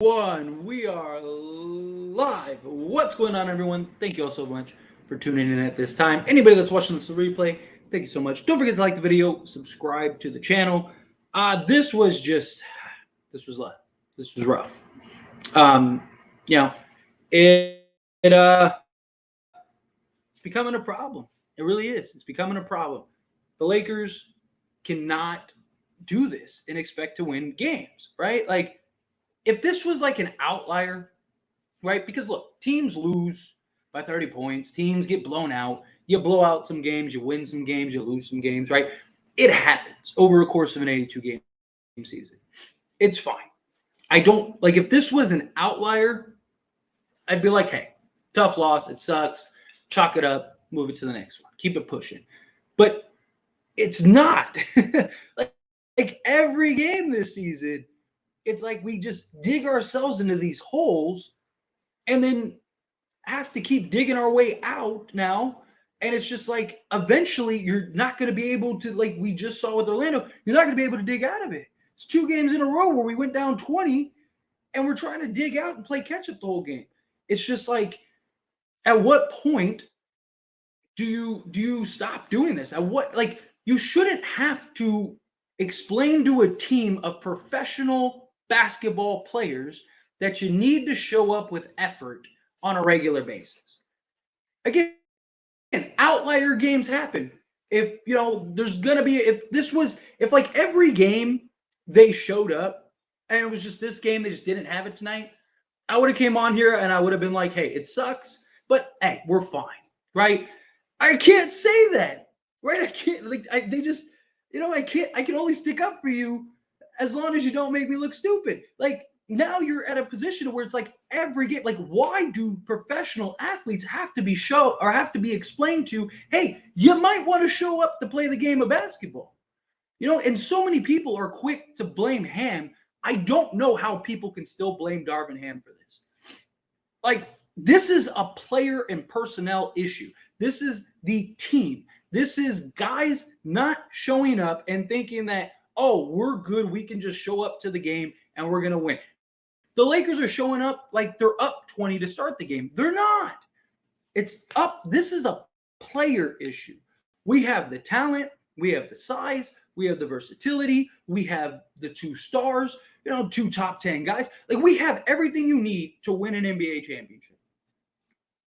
We are live. What's going on, everyone? Thank you all so much for tuning in at this time. Anybody that's watching this replay, thank you so much. Don't forget to like the video, subscribe to the channel. This was this was rough. Um, you know, it it's becoming a problem. It really is. It's becoming a problem. The Lakers cannot do this and expect to win games, right? Like if this was like an outlier, right? Because look, teams lose by 30 points, teams get blown out. You blow out some games, you win some games, you lose some games, right? It happens over a course of an 82 game season. It's fine. I don't like if this was an outlier, I'd be like, hey, tough loss, it sucks. Chalk it up, move it to the next one. Keep it pushing. But it's not. like every game this season, it's like we just dig ourselves into these holes and then have to keep digging our way out now. And it's just like eventually you're not going to be able to, like we just saw with Orlando, you're not going to be able to dig out of it. It's 2 games in a row where we went down 20 and we're trying to dig out and play catch up the whole game. It's just like, at what point do you stop doing this? At what, like, you shouldn't have to explain to a team of professional basketball players that you need to show up with effort on a regular basis. Again, outlier games happen. If there's gonna be if like every game they showed up and it was just this game they just didn't have it tonight, I would have came on here and I would have been like, hey, it sucks, but hey, we're fine, right? I can't say that, right? I can't they just I can only stick up for you as long as you don't make me look stupid. Like now you're at a position where it's like every game, like why do professional athletes have to be have to be explained to, hey, you might want to show up to play the game of basketball? And so many people are quick to blame Ham. I don't know how people can still blame Darvin Ham for this. Like, this is a player and personnel issue. This is the team. This is guys not showing up and thinking that, oh, we're good. We can just show up to the game and we're going to win. The Lakers are showing up like they're up 20 to start the game. They're not. It's up. This is a player issue. We have the talent. We have the size. We have the versatility. We have the 2 stars, 2 top 10 guys. Like, we have everything you need to win an NBA championship.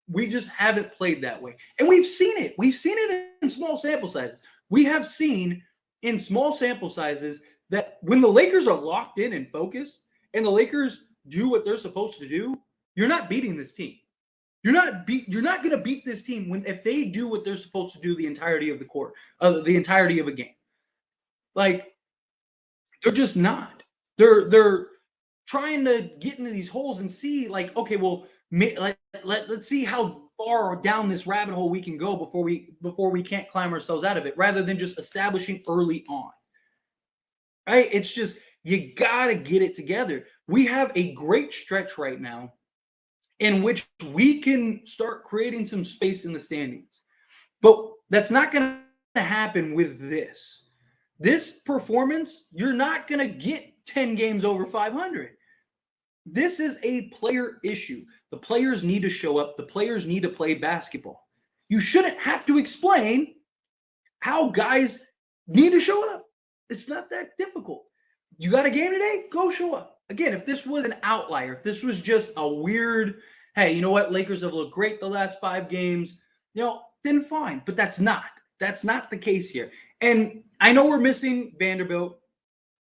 We just haven't played that way. And we've seen it. We've seen it in small sample sizes. We have seen in small sample sizes that when the Lakers are locked in and focused and the Lakers do what they're supposed to do, you're not beating this team. You're not going to beat this team if they do what they're supposed to do the entirety of the court, the entirety of a game. Like, they're just not. They're trying to get into these holes and see, like, okay, well, let's see how far down this rabbit hole we can go before we can't climb ourselves out of it, rather than just establishing early on. Right? It's just, you gotta get it together. We have a great stretch right now in which we can start creating some space in the standings, but that's not going to happen with this performance. You're not going to get 10 games over 500. This is a player issue. The players need to show up. The players need to play basketball. You shouldn't have to explain how guys need to show up. It's not that difficult. You got a game today? Go show up. Again, if this was an outlier, if this was just a weird, hey, you know what? Lakers have looked great the last 5 games, then fine. But that's not the case here. And I know we're missing Vanderbilt,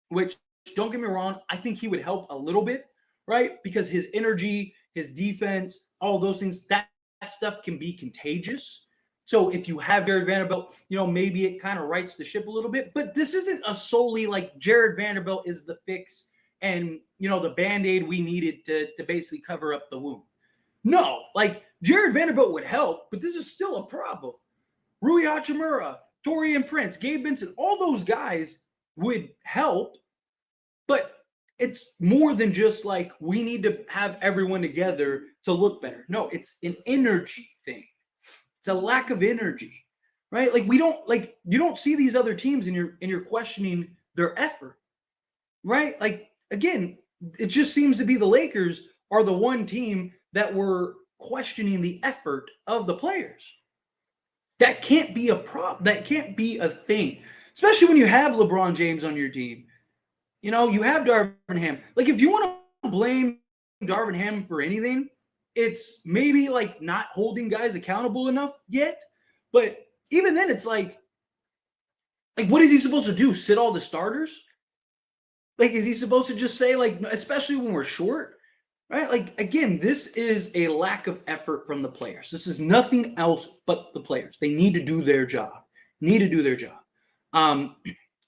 which, don't get me wrong, I think he would help a little bit, right? Because his energy, his defense, all those things, that stuff can be contagious. So if you have Jared Vanderbilt, maybe it kind of rights the ship a little bit. But this isn't a solely like Jared Vanderbilt is the fix and, the Band-Aid we needed to basically cover up the wound. No, like Jared Vanderbilt would help, but this is still a problem. Rui Hachimura, Taurean Prince, Gabe Vincent, all those guys would help, but it's more than just like we need to have everyone together to look better. No, it's an energy thing. It's a lack of energy, right? Like you don't see these other teams and you're questioning their effort, right? Like, again, it just seems to be the Lakers are the one team that were questioning the effort of the players. That can't be a problem. That can't be a thing, especially when you have LeBron James on your team. You have Darvin Ham. Like, if you want to blame Darvin Ham for anything, it's maybe like not holding guys accountable enough yet. But even then, it's like what is he supposed to do? Sit all the starters? Like, is he supposed to just say, like, especially when we're short, right? Like, again, this is a lack of effort from the players. This is nothing else but the players. They need to do their job.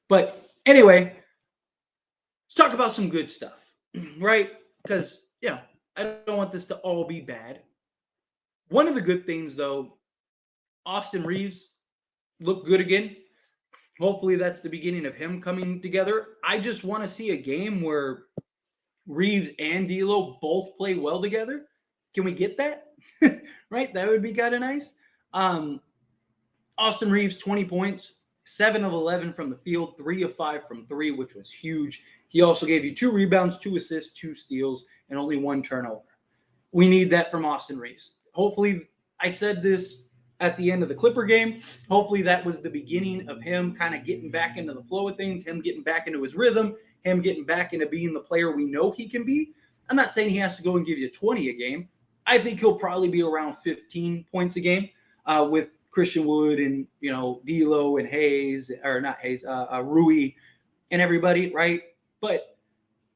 But anyway, let's talk about some good stuff, right? Because, I don't want this to all be bad. One of the good things, though, Austin Reaves looked good again. Hopefully that's the beginning of him coming together. I just want to see a game where Reaves and D'Lo both play well together. Can we get that? Right? That would be kind of nice. Austin Reaves, 20 points, 7 of 11 from the field, 3 of 5 from 3, which was huge. He also gave you 2 rebounds, 2 assists, 2 steals, and only 1 turnover. We need that from Austin Reaves. Hopefully, I said this at the end of the Clipper game. Hopefully that was the beginning of him kind of getting back into the flow of things, him getting back into his rhythm, him getting back into being the player we know he can be. I'm not saying he has to go and give you 20 a game. I think he'll probably be around 15 points a game with Christian Wood and, D'Lo and Hayes, or not Hayes, Rui and everybody, right? But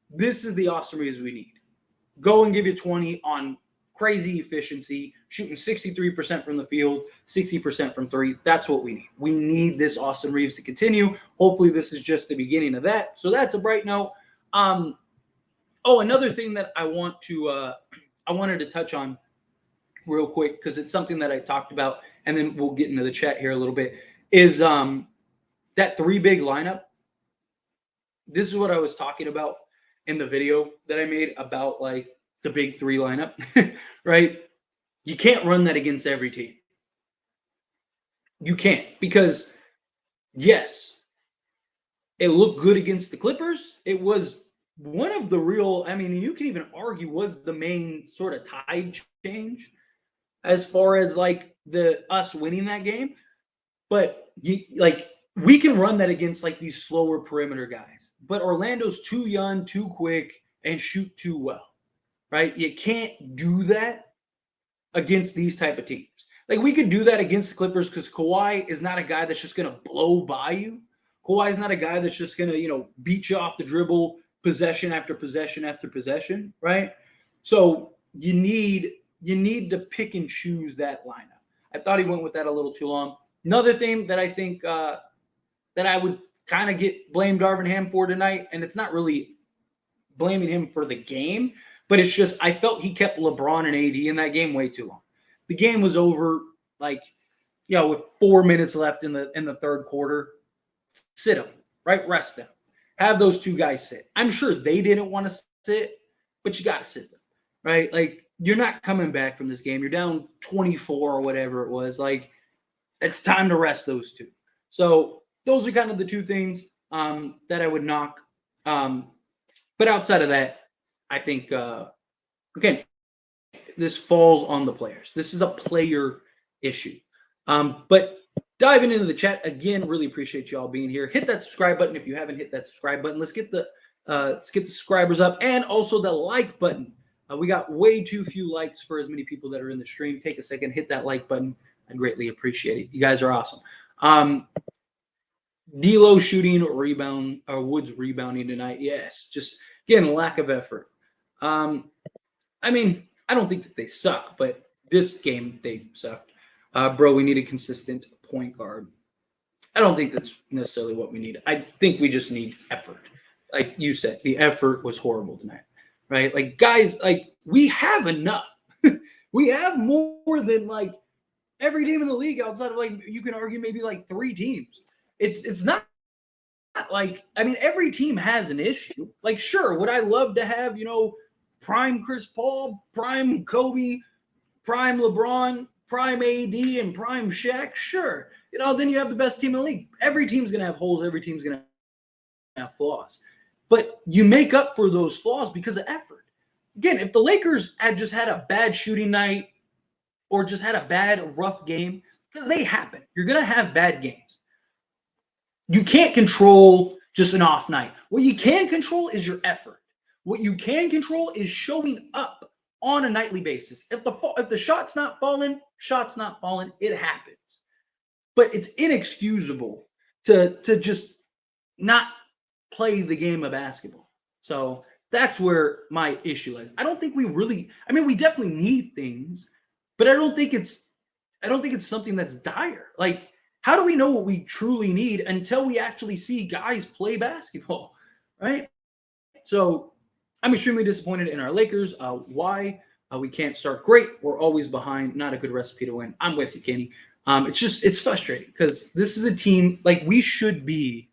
this is the Austin Reaves we need. Go and give you 20 on crazy efficiency, shooting 63% from the field, 60% from 3. That's what we need. We need this Austin Reaves to continue. Hopefully this is just the beginning of that. So that's a bright note. Another thing that I wanted to touch on real quick, because it's something that I talked about, and then we'll get into the chat here a little bit, is that 3 big lineup. This is what I was talking about in the video that I made about like the big 3 lineup, right? You can't run that against every team. You can't, because yes, it looked good against the Clippers. It was one of the real, you can even argue was the main sort of tide change as far as like us winning that game. But we can run that against like these slower perimeter guys. But Orlando's too young, too quick, and shoot too well. Right? You can't do that against these type of teams. Like, we could do that against the Clippers because Kawhi is not a guy that's just going to blow by you. Kawhi is not a guy that's just going to, beat you off the dribble possession after possession after possession, right? So you need to pick and choose that lineup. I thought he went with that a little too long. Another thing that I think that I would kind of blame Darvin Ham for tonight, and it's not really blaming him for the game, but it's just I felt he kept LeBron and AD in that game way too long. The game was over, with 4 minutes left in the third quarter. Sit them, right? Rest them. Have those 2 guys sit. I'm sure they didn't want to sit, but you got to sit them, right? Like, you're not coming back from this game. You're down 24 or whatever it was. Like, it's time to rest those 2. So those are kind of the 2 things that I would knock. But outside of that, I think, again, this falls on the players. This is a player issue. But diving into the chat, again, really appreciate you all being here. Hit that subscribe button if you haven't hit that subscribe button. Let's get the subscribers up, and also the like button. We got way too few likes for as many people that are in the stream. Take a second, hit that like button. I greatly appreciate it. You guys are awesome. D'Lo shooting, rebound, or Woods rebounding tonight. Yes, just again, lack of effort. I don't think that they suck, but this game they sucked. Bro, we need a consistent point guard. I don't think that's necessarily what we need. I think we just need effort. Like you said, the effort was horrible tonight, right? Like, guys, we have enough. We have more than every team in the league outside of you can argue maybe 3 teams. It's not every team has an issue. Sure, would I love to have, prime Chris Paul, prime Kobe, prime LeBron, prime AD, and prime Shaq? Sure. Then you have the best team in the league. Every team's going to have holes. Every team's going to have flaws. but you make up for those flaws because of effort. Again, if the Lakers had just had a bad shooting night or just had a bad, rough game, because they happen, you're going to have bad games. You can't control just an off night. What you can control is your effort. What you can control is showing up on a nightly basis. If the shot's not falling, it happens. But it's inexcusable to just not play the game of basketball. So that's where my issue is. I don't think we really, I mean, we definitely need things, but I don't think it's something that's dire. Like, how do we know what we truly need until we actually see guys play basketball, right? So I'm extremely disappointed in our Lakers. Why? We can't start great. We're always behind. Not a good recipe to win. I'm with you, Kenny. It's frustrating because this is a team like we should be,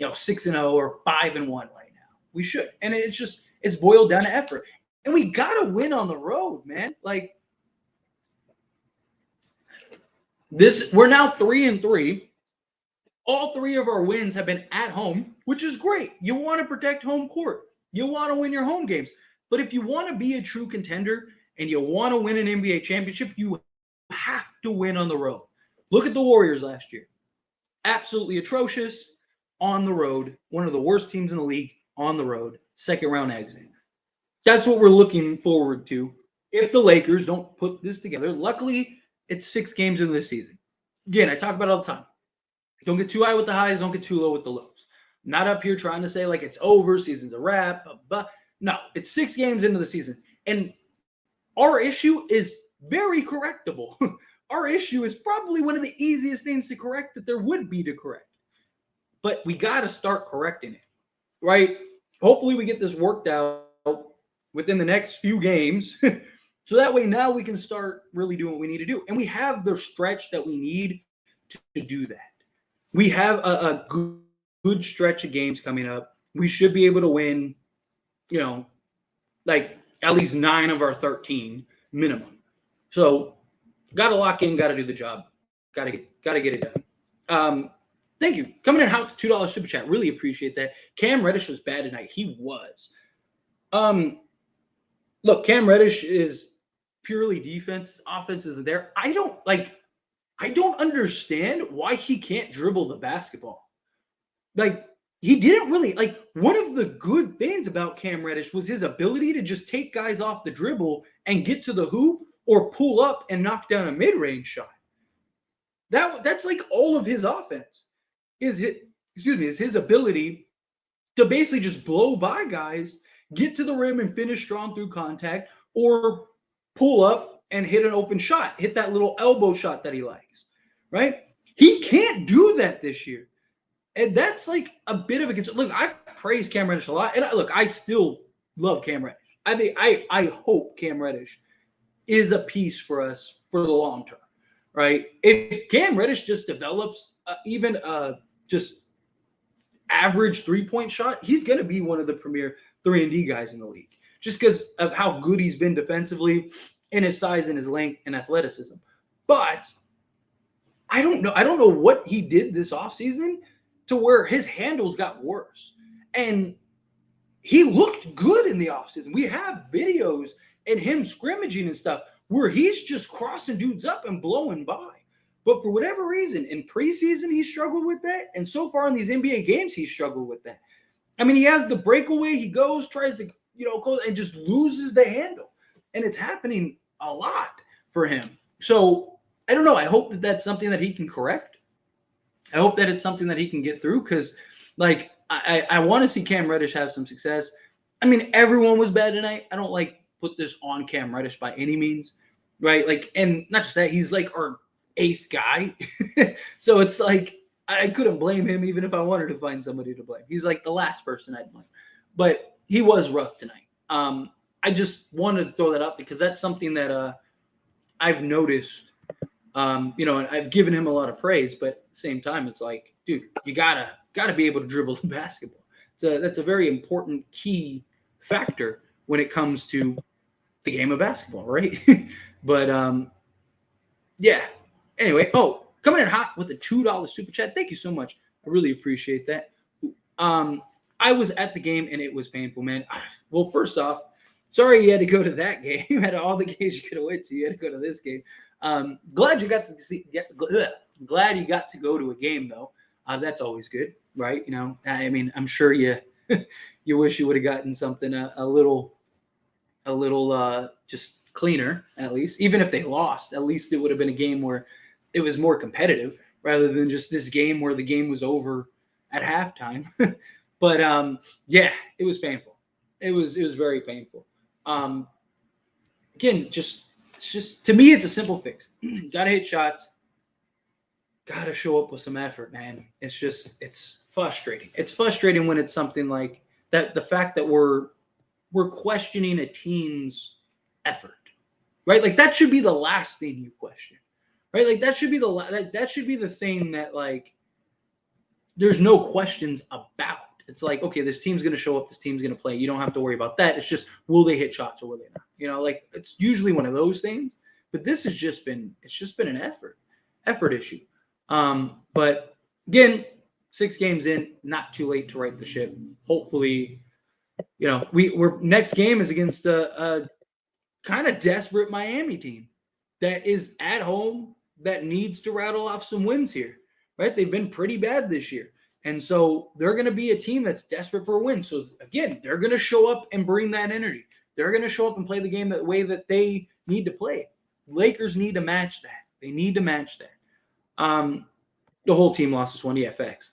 6-0 or 5-1 right now. We should, and it's boiled down to effort, and we gotta win on the road, man. Like this, we're now 3-3. All three of our wins have been at home, which is great. You want to protect home court. You want to win your home games. But if you want to be a true contender and you want to win an NBA championship, you have to win on the road. Look at the Warriors last year. Absolutely atrocious on the road. One of the worst teams in the league on the road. Second round exit. That's what we're looking forward to if the Lakers don't put this together. Luckily, it's 6 games into the season. Again, I talk about it all the time. Don't get too high with the highs. Don't get too low with the lows. I'm not up here trying to say like it's over, season's a wrap. But no, it's 6 games into the season. And our issue is very correctable. Our issue is probably one of the easiest things to correct that there would be to correct. But we got to start correcting it, right? Hopefully we get this worked out within the next few games. So that way now we can start really doing what we need to do. And we have the stretch that we need to do that. We have a good stretch of games coming up. We should be able to win, like at least 9 of our 13 minimum. So got to lock in, got to do the job. Got to get it done. Thank you. Coming in hot to $2 super chat. Really appreciate that. Cam Reddish was bad tonight. He was. Look, Cam Reddish is purely defense. Offense isn't there. I don't understand why he can't dribble the basketball. Like, he didn't really, like, one of the good things about Cam Reddish was his ability to just take guys off the dribble and get to the hoop or pull up and knock down a mid-range shot. That's like all of his offense is his ability to basically just blow by guys, get to the rim and finish strong through contact, or pull up and hit an open shot, hit that little elbow shot that he likes, right? He can't do that this year. And that's like a bit of a concern. Look, I praise Cam Reddish a lot. And I still love Cam Reddish. I hope Cam Reddish is a piece for us for the long term, right? If Cam Reddish just develops even just average 3-point shot, he's going to be one of the premier 3-and-D guys in the league just because of how good he's been defensively and his size and his length and athleticism. But I don't know what he did this offseason to where his handles got worse. And he looked good in the offseason. We have videos and him scrimmaging and stuff where he's just crossing dudes up and blowing by. But for whatever reason, in preseason, he struggled with that. And so far in these NBA games, he struggled with that. I mean, he has the breakaway. He goes, tries to, go and just loses the handle. And it's happening a lot for him. So I don't know. I hope that that's something that he can correct. I hope that it's something that he can get through because, like, I want to see Cam Reddish have some success. I mean, everyone was bad tonight. I don't, put this on Cam Reddish by any means, right? Like, and not just that, he's, our 8th guy. So it's like I couldn't blame him even if I wanted to find somebody to blame. He's, the last person I'd blame. But he was rough tonight. I just wanted to throw that out because that's something that I've noticed. And I've given him a lot of praise, but at the same time, it's like, dude, you gotta be able to dribble the basketball. That's a very important key factor when it comes to the game of basketball, right? But yeah. Anyway, coming in hot with a $2 super chat. Thank you so much. I really appreciate that. I was at the game and it was painful, man. Well, first off, sorry you had to go to that game. You had all the games you could have went to. You had to go to this game. Glad you got to see. Glad you got to go to a game though. That's always good, right? You know, I mean, I'm sure you you wish you would have gotten something a little just cleaner at least. Even if they lost, at least it would have been a game where it was more competitive rather than just this game where the game was over at halftime. But yeah, it was painful. It was very painful. Again, it's just to me, it's a simple fix. Got to hit shots. Got to show up with some effort, man. It's frustrating. It's frustrating when it's something like that. The fact that we're questioning a team's effort, right? Like that should be the last thing you question, right? Like that should be that should be the thing that like there's no questions about. It's like, okay, this team's going to show up, this team's going to play. You don't have to worry about that. It's just, will they hit shots or will they not? You know, like it's usually one of those things. But this has just been, it's just been an effort issue. But again, 6 games in, not too late to right the ship. Hopefully, you know, we're next game is against a kind of desperate Miami team that is at home that needs to rattle off some wins here, right? They've been pretty bad this year. And so they're going to be a team that's desperate for a win. So again, they're going to show up and bring that energy. They're going to show up and play the game the way that they need to play it. Lakers need to match that. They need to match that. The whole team lost this one. Yeah, facts.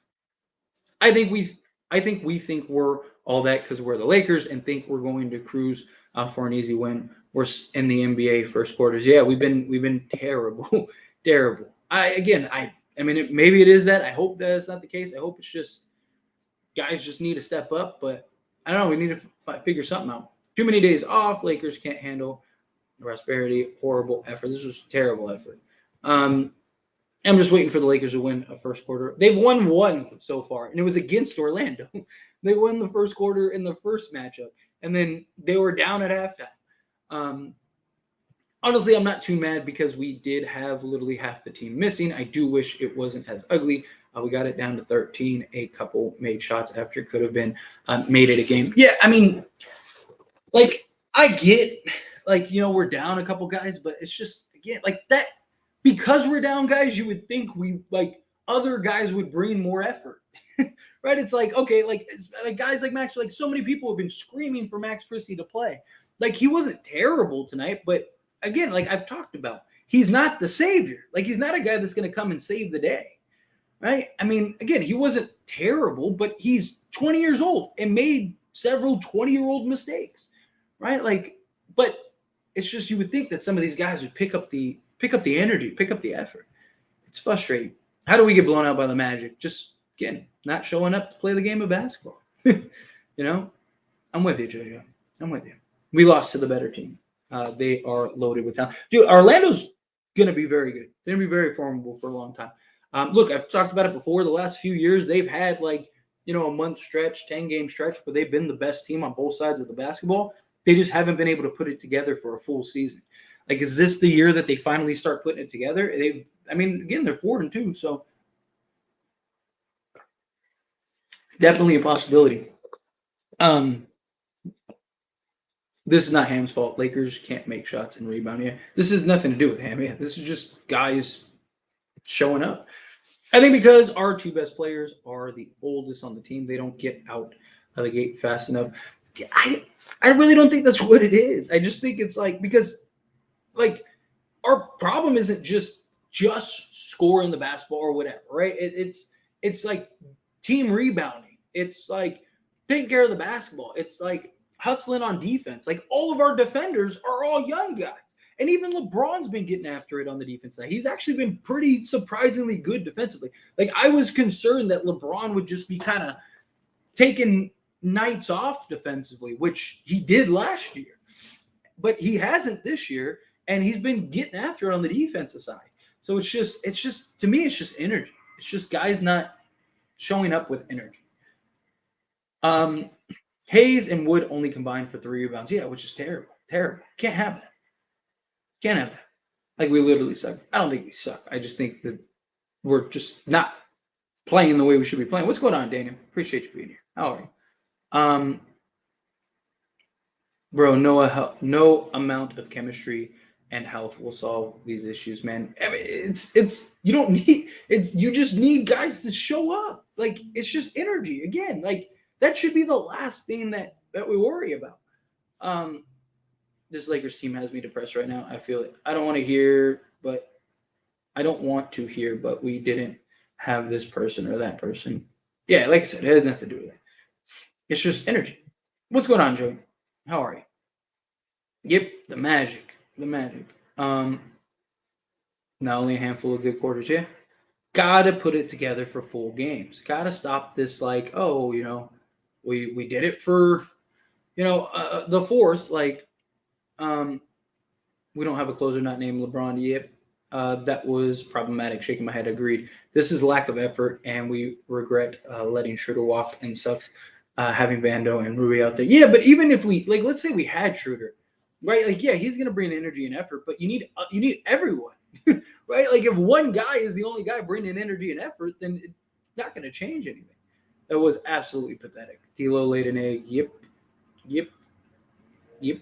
I think we think we're all that because we're the Lakers and think we're going to cruise for an easy win. We're in the NBA first quarters. Yeah, we've been terrible, terrible. I mean, maybe it is that. I hope that it's not the case. I hope it's just guys just need to step up. But I don't know. We need to figure something out. Too many days off. Lakers can't handle the prosperity. Horrible effort. This was terrible effort. I'm just waiting for the Lakers to win a first quarter. They've won one so far, and it was against Orlando. They won the first quarter in the first matchup, and then they were down at halftime. Honestly, I'm not too mad because we did have literally half the team missing. I do wish it wasn't as ugly. We got it down to 13. A couple made shots after it could have been made it a game. Yeah, I mean, like, I get, like, you know, we're down a couple guys, but it's just, again, like that, because we're down guys, you would think other guys would bring more effort, right? It's like, okay, like guys like Max, like so many people have been screaming for Max Christie to play. Like he wasn't terrible tonight, but again, like I've talked about, he's not the savior. Like he's not a guy that's going to come and save the day, right? I mean, again, he wasn't terrible, but he's 20 years old and made several 20-year-old mistakes, right? Like, but it's just you would think that some of these guys would pick up the energy, pick up the effort. It's frustrating. How do we get blown out by the Magic? Just, again, not showing up to play the game of basketball. You know? I'm with you, JoJo. I'm with you. We lost to the better team. They are loaded with talent. Dude, Orlando's going to be very good. They're going to be very formidable for a long time. Look, I've talked about it before. The last few years, they've had a month stretch, 10-game stretch where they've been the best team on both sides of the basketball. They just haven't been able to put it together for a full season. Like, is this the year that they finally start putting it together? Again, they're 4-2, so definitely a possibility. This is not Ham's fault. Lakers can't make shots and rebound. Yeah, this has nothing to do with Ham. Yeah, this is just guys showing up. I think because our 2 best players are the oldest on the team, they don't get out of the gate fast enough. I really don't think that's what it is. I just think it's because our problem isn't just scoring the basketball or whatever, right? It's like team rebounding. It's like taking care of the basketball. It's like hustling on defense. Like all of our defenders are all young guys. And even LeBron's been getting after it on the defense side. He's actually been pretty surprisingly good defensively. Like I was concerned that LeBron would just be kind of taking nights off defensively, which he did last year. But he hasn't this year. And he's been getting after it on the defensive side. So it's just to me, it's just energy. It's just guys not showing up with energy. Hayes and Wood only combined for 3 rebounds. Yeah, which is terrible. Terrible. Can't have that. Can't have that. Like we literally suck. I don't think we suck. I just think that we're just not playing the way we should be playing. What's going on, Daniel? Appreciate you being here. How are you? Um, Bro, no amount of chemistry and health will solve these issues, man. I mean, it's you don't need it's you just need guys to show up. Like it's just energy again. Like that should be the last thing that we worry about. Um, this Lakers team has me depressed right now. I feel it. I don't want to hear, but I don't want to hear, but we didn't have this person or that person. Yeah, like I said, it had nothing to do with it. It's just energy. What's going on, Joey? How are you? Yep, the magic. The magic. Not only a handful of good quarters, yeah. Gotta put it together for full games. Gotta stop this like, oh, we did it for the fourth. Like, um, we don't have a closer not named LeBron yet. That was problematic. Shaking my head, agreed. This is lack of effort, and we regret letting Schroeder walk and sucks having Vando and Rui out there. Yeah, but even if we like, let's say we had Schroeder, right? Like, yeah, he's gonna bring energy and effort, but you need everyone, right? Like, if one guy is the only guy bringing energy and effort, then it's not gonna change anything. That was absolutely pathetic. D'Lo laid an egg. Yep, yep, yep.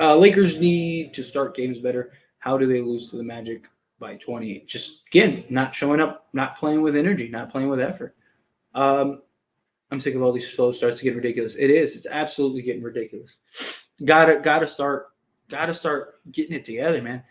Lakers need to start games better. How do they lose to the Magic by 20? Just again, not showing up, not playing with energy, not playing with effort. Um, I'm sick of all these slow starts to get ridiculous. It is. It's absolutely getting ridiculous. Gotta start getting it together, man.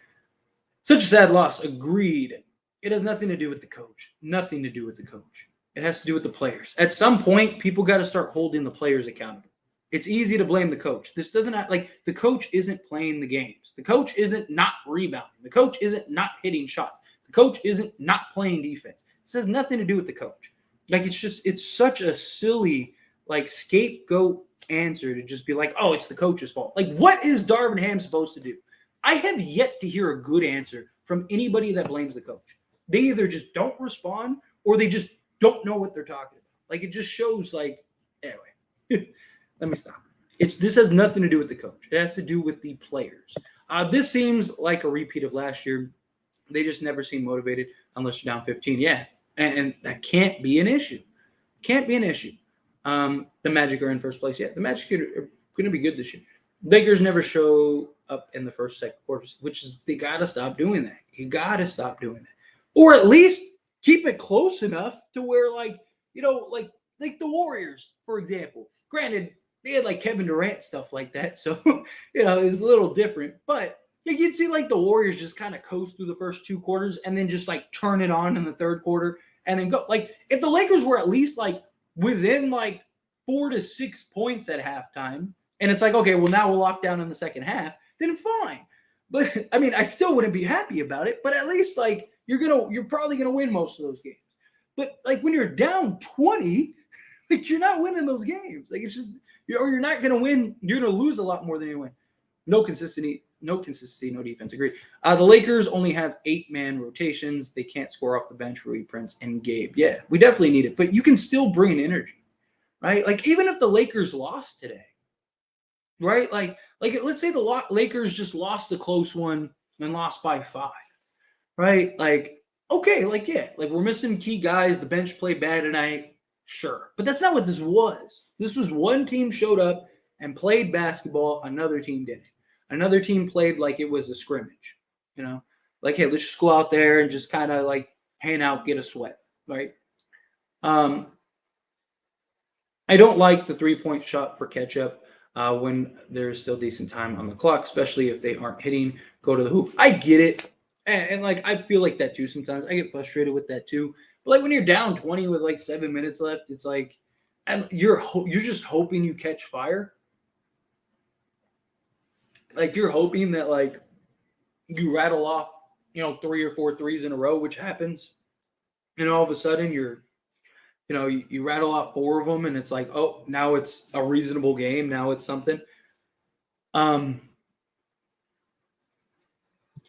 Such a sad loss. Agreed. It has nothing to do with the coach. Nothing to do with the coach. It has to do with the players. At some point, people got to start holding the players accountable. It's easy to blame the coach. This doesn't have, like the coach isn't playing the games. The coach isn't not rebounding. The coach isn't not hitting shots. The coach isn't not playing defense. This has nothing to do with the coach. Like it's such a silly like scapegoat answer to just be like, oh, it's the coach's fault. Like, what is Darvin Ham supposed to do? I have yet to hear a good answer from anybody that blames the coach. They either just don't respond or they just don't know what they're talking about. Like it just shows like anyway. Let me stop. This has nothing to do with the coach. It has to do with the players. This seems like a repeat of last year. They just never seem motivated unless you're down 15. Yeah, and that can't be an issue. Can't be an issue. The Magic are in first place. Yeah, the Magic are going to be good this year. Lakers never show up in the first, second quarters, which is they got to stop doing that. You got to stop doing that, or at least keep it close enough to where, like like the Warriors, for example. Granted, they had like Kevin Durant stuff like that, so it's a little different. But like you'd see like the Warriors just kind of coast through the first two quarters and then just like turn it on in the third quarter and then go. Like if the Lakers were at least like within like 4 to 6 points at halftime, and it's like, okay, well now we'll lock down in the second half, then fine. But I mean, I still wouldn't be happy about it. But at least like you're probably gonna win most of those games. But like when you're down 20, like you're not winning those games. Like it's just you're not gonna win. You're gonna lose a lot more than you win. No consistency, no defense. Agreed. The Lakers only have 8-man rotations. They can't score off the bench. Rui, Prince, and Gabe. Yeah, we definitely need it. But you can still bring energy, right? Like even if the Lakers lost today, right? Like let's say the Lakers just lost the close one and lost by 5, right? Like okay, like yeah, like we're missing key guys. The bench played bad tonight, sure, but that's not what this was. This was one team showed up and played basketball. Another team didn't. Another team played like it was a scrimmage. Like hey, let's just go out there and just kind of like hang out, get a sweat, right? I don't like the 3-point shot for Ketchup when there's still decent time on the clock, especially if they aren't hitting. Go to the hoop. I get it, and like I feel like that too sometimes. I get frustrated with that too. But like when you're down 20 with like 7 minutes left, it's like, and you're just hoping you catch fire. Like you're hoping that like you rattle off 3 or 4 threes in a row, which happens, and all of a sudden you rattle off 4 of them and it's like, oh, now it's a reasonable game. Now it's something.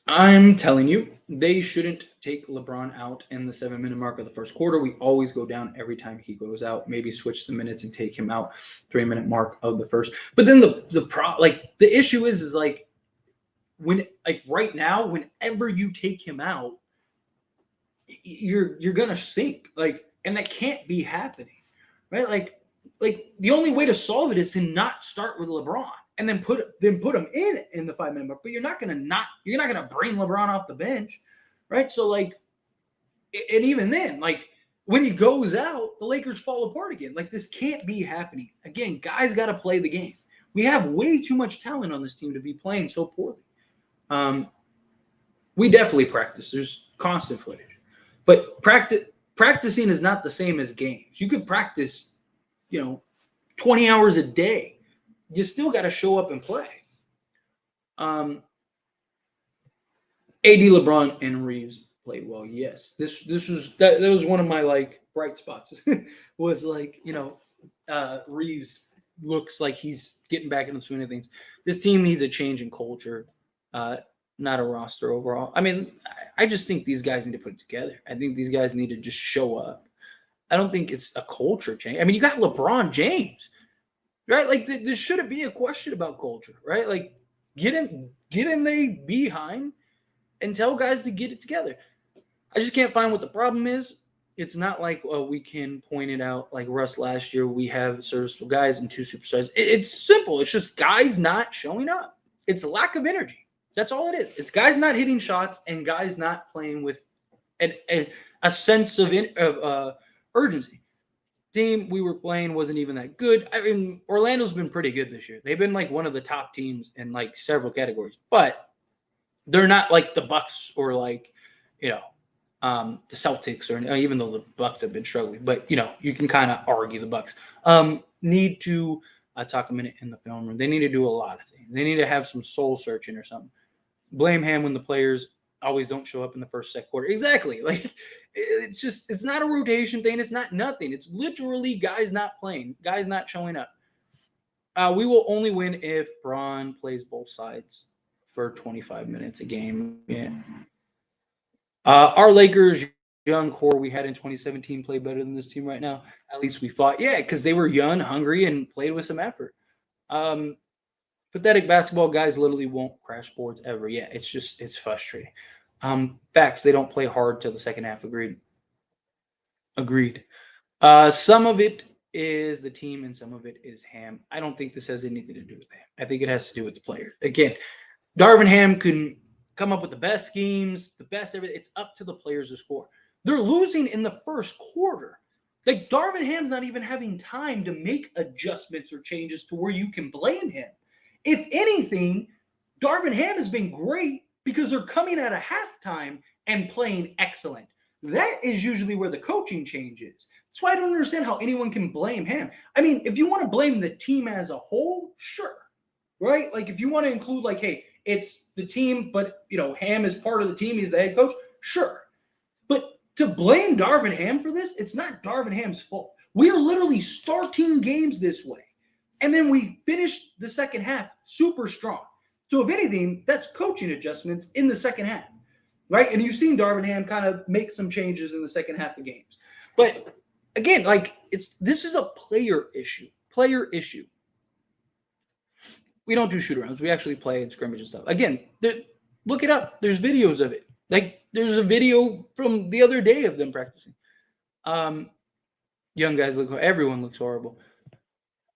I'm telling you, they shouldn't take LeBron out in the 7-minute mark of the first quarter. We always go down every time he goes out. Maybe switch the minutes and take him out 3-minute mark of the first. But then the issue is like when like right now, whenever you take him out, you're gonna sink. Like, and that can't be happening, right? Like like the only way to solve it is to not start with LeBron and then put him in the 5-man mark. But you're not gonna bring LeBron off the bench, right? So like, and even then, like when he goes out, the Lakers fall apart again. Like this can't be happening again. Guys got to play the game. We have way too much talent on this team to be playing so poorly. We definitely practice. There's constant footage, but practicing is not the same as games. You could practice, 20 hours a day. You still got to show up and play. AD, LeBron, and Reeves played well. Yes, this was one of my like bright spots. Was like Reeves looks like he's getting back into the swing of things. This team needs a change in culture, not a roster overall. I mean, I just think these guys need to put it together. I think these guys need to just show up. I don't think it's a culture change. I mean, you got LeBron James, right? Like there shouldn't be a question about culture, right? Like get in the behind and tell guys to get it together. I just can't find what the problem is. It's not like we can point it out like Russ last year. We have serviceable guys and 2 superstars. It's simple. It's just guys not showing up. It's a lack of energy. That's all it is. It's guys not hitting shots and guys not playing with a sense of urgency. Team we were playing wasn't even that good. I mean, Orlando's been pretty good this year. They've been like one of the top teams in like several categories, but they're not like the Bucks or like, the Celtics, or even though the Bucks have been struggling, but you can kind of argue the Bucks need to talk a minute in the film room. They need to do a lot of things. They need to have some soul searching or something. Blame Ham when the players always don't show up in the second quarter. Exactly. Like it's not a rotation thing. It's not nothing. It's literally guys not playing, guys not showing up. We will only win if Bron plays both sides for 25 minutes a game. Yeah. Our Lakers young core we had in 2017 play better than this team right now. At least we fought. Yeah, because they were young, hungry, and played with some effort. Pathetic basketball guys literally won't crash boards ever. Yeah, it's frustrating. Facts, they don't play hard till the second half. Agreed. Some of it is the team and some of it is Ham. I don't think this has anything to do with Ham. I think it has to do with the player. Again, Darvin Ham can come up with the best schemes, the best everything. It's up to the players to score. They're losing in the first quarter. Like Darvin Ham's not even having time to make adjustments or changes to where you can blame him. If anything, Darvin Ham has been great because they're coming out of halftime and playing excellent. That is usually where the coaching change is. That's why I don't understand how anyone can blame Ham. I mean, if you want to blame the team as a whole, sure. Right? Like if you want to include like, hey, it's the team, but Ham is part of the team, he's the head coach, sure. But to blame Darvin Ham for this, it's not Darvin Ham's fault. We are literally starting games this way. And then we finished the second half super strong. So if anything, that's coaching adjustments in the second half, right? And you've seen Darvin Ham kind of make some changes in the second half of games. But again, like this is a player issue. We don't do shoot-arounds. We actually play and scrimmage and stuff. Again, look it up. There's videos of it. Like there's a video from the other day of them practicing. Young guys everyone looks horrible.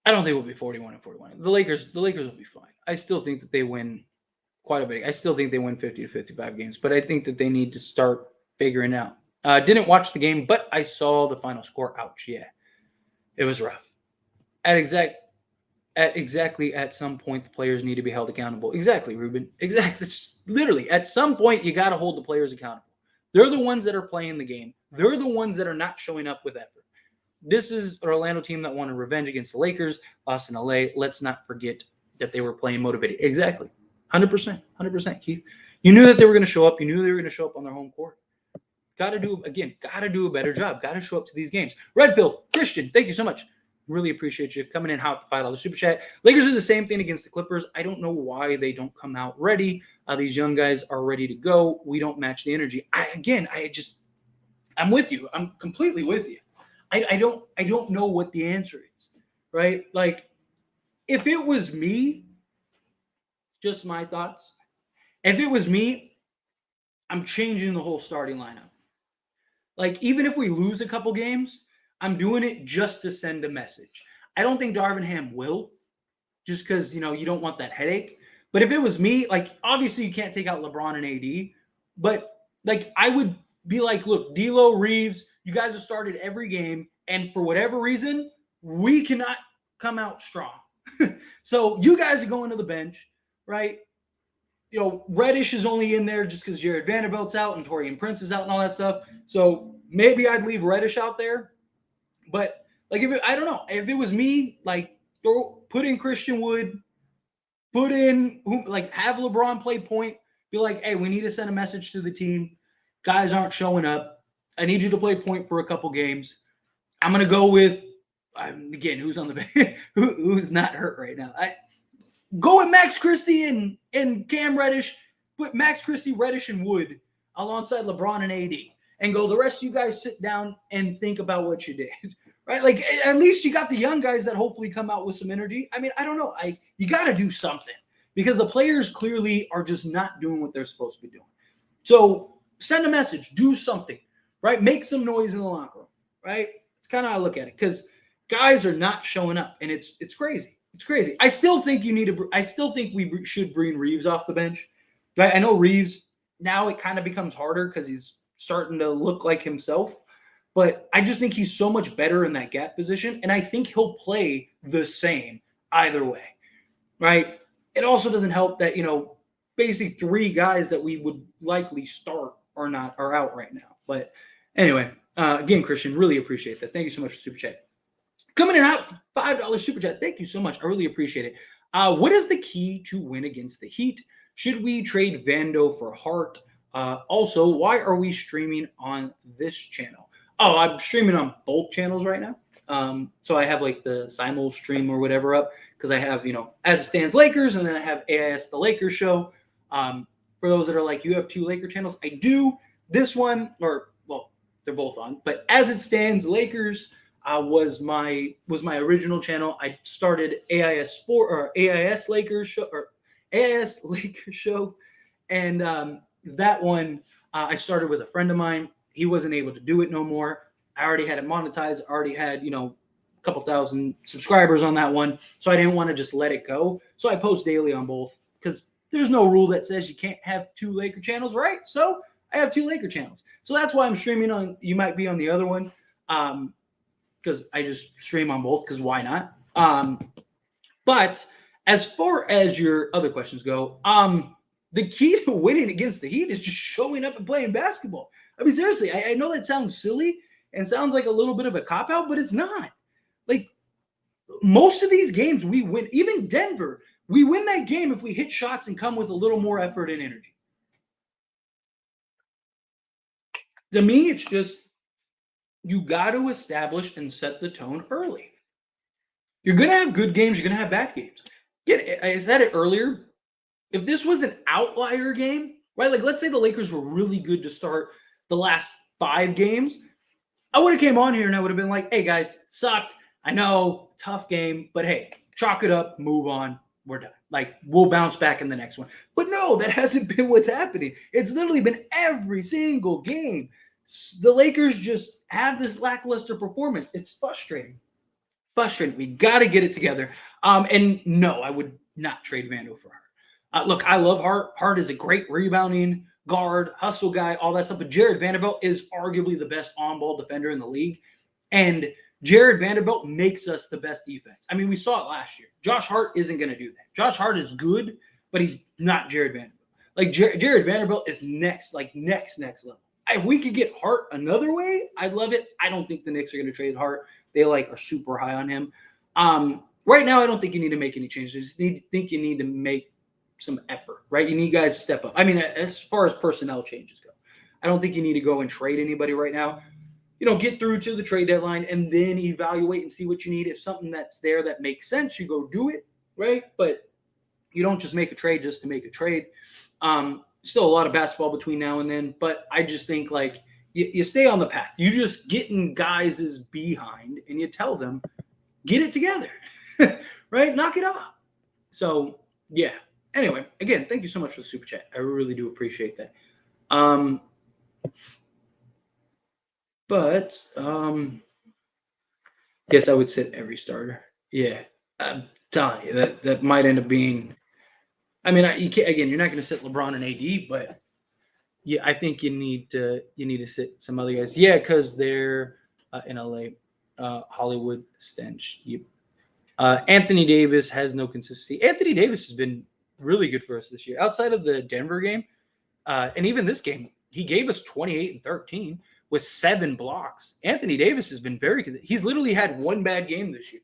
I don't think we'll be 41-41. The Lakers will be fine. I still think that they win quite a bit. I still think they win 50 to 55 games, but I think that they need to start figuring out. Didn't watch the game, but I saw the final score. Ouch. Yeah. It was rough. Exactly at some point, the players need to be held accountable. Exactly, Ruben. Exactly. It's literally at some point, you got to hold the players accountable. They're the ones that are playing the game. They're the ones that are not showing up with effort. This is an Orlando team that wanted revenge against the Lakers, lost in LA. Let's not forget that they were playing motivated. Exactly. 100%, Keith. You knew that they were going to show up. You knew they were going to show up on their home court. Got to do a better job. Got to show up to these games. Red Pill, Christian, thank you so much. Really appreciate you coming in hot to $5 super chat. Lakers do the same thing against the Clippers. I don't know why they don't come out ready. These young guys are ready to go. We don't match the energy. I'm with you. I'm completely with you. I don't know what the answer is, right? Like, if it was me, just my thoughts. If it was me, I'm changing the whole starting lineup. Like, even if we lose a couple games, I'm doing it just to send a message. I don't think Darvin Ham will, just because you don't want that headache. But if it was me, like obviously you can't take out LeBron and AD, but like I would be like, look, D'Lo, Reeves, you guys have started every game, and for whatever reason, we cannot come out strong. So you guys are going to the bench, right? Reddish is only in there just because Jared Vanderbilt's out and Taurean Prince is out and all that stuff. So maybe I'd leave Reddish out there. But like, I don't know, if it was me, like put in Christian Wood, have LeBron play point, be like, hey, we need to send a message to the team. Guys aren't showing up. I need you to play point for a couple games. I'm gonna go with again, who's on the bench? Who's not hurt right now? Go with Max Christie and Cam Reddish. Put Max Christie, Reddish, and Wood alongside LeBron and AD, and go. The rest of you guys sit down and think about what you did. Right? Like, at least you got the young guys that hopefully come out with some energy. I mean, I don't know. You got to do something because the players clearly are just not doing what they're supposed to be doing. So send a message, do something, right? Make some noise in the locker room, right? It's kind of how I look at it because guys are not showing up, and it's crazy. It's crazy. I still think we should bring Reeves off the bench. Right? I know Reeves now it kind of becomes harder because he's starting to look like himself. But I just think he's so much better in that gap position, and I think he'll play the same either way, right? It also doesn't help that, basically 3 guys that we would likely start are out right now. But anyway, again, Christian, really appreciate that. Thank you so much for Super Chat. Coming in out, $5 Super Chat. Thank you so much. I really appreciate it. What is the key to win against the Heat? Should we trade Vando for Hart? Also, why are we streaming on this channel? Oh, I'm streaming on both channels right now. So I have like the simul stream or whatever up because I have, As It Stands Lakers, and then I have AIS The Lakers Show. For those that are like, you have 2 Laker channels. I do. This one, they're both on. But As It Stands Lakers was my original channel. I started AIS Sport or AIS Lakers Show or AIS Lakers Show, and that one I started with a friend of mine. He wasn't able to do it no more. I already had it monetized. I already had, a couple thousand subscribers on that one. So I didn't want to just let it go. So I post daily on both because there's no rule that says you can't have 2 Laker channels, right? So I have 2 Laker channels. So that's why I'm streaming on, you might be on the other one because I just stream on both because why not? But as far as your other questions go, the key to winning against the Heat is just showing up and playing basketball. I mean, seriously, I know that sounds silly and sounds like a little bit of a cop-out, but it's not. Like, most of these games we win, even Denver, we win that game if we hit shots and come with a little more effort and energy. To me, it's just you got to establish and set the tone early. You're going to have good games. You're going to have bad games. Again, I said it earlier. If this was an outlier game, right? Like, let's say the Lakers were really good to start the last 5 games. I would have came on here and I would have been like, hey, guys, sucked. I know, tough game, but hey, chalk it up, move on. We're done. Like, we'll bounce back in the next one. But no, that hasn't been what's happening. It's literally been every single game. The Lakers just have this lackluster performance. It's frustrating. We got to get it together. And no, I would not trade Vando for Hart. Look, I love Hart. Hart is a great rebounding guard, hustle guy, all that stuff. But Jared Vanderbilt is arguably the best on-ball defender in the league. And Jared Vanderbilt makes us the best defense. I mean, we saw it last year. Josh Hart isn't going to do that. Josh Hart is good, but he's not Jared Vanderbilt. Like, Jared Vanderbilt is next level. If we could get Hart another way, I'd love it. I don't think the Knicks are going to trade Hart. They are super high on him. Right now, I don't think you need to make any changes. I just think you need to make some effort, right? You need guys to step up. I mean, as far as personnel changes go, I don't think you need to go and trade anybody right now. Get through to the trade deadline and then evaluate and see what you need. If something that's there that makes sense, you go do it, right? But you don't just make a trade just to make a trade. Still a lot of basketball between now and then, but I just think like you stay on the path. You just get in guys' behind and you tell them, get it together, right? Knock it off. So, yeah. Anyway, again, thank you so much for the super chat. I really do appreciate that. But guess I would sit every starter. Yeah, I'm telling you that might end up being. I mean, you can't, again, you're not going to sit LeBron and AD, but yeah, I think you need to sit some other guys. Yeah, because they're in LA, Hollywood stench. Anthony Davis has no consistency. Anthony Davis has been really good for us this year. Outside of the Denver game, and even this game, he gave us 28 and 13 with 7 blocks. Anthony Davis has been very good. He's literally had one bad game this year.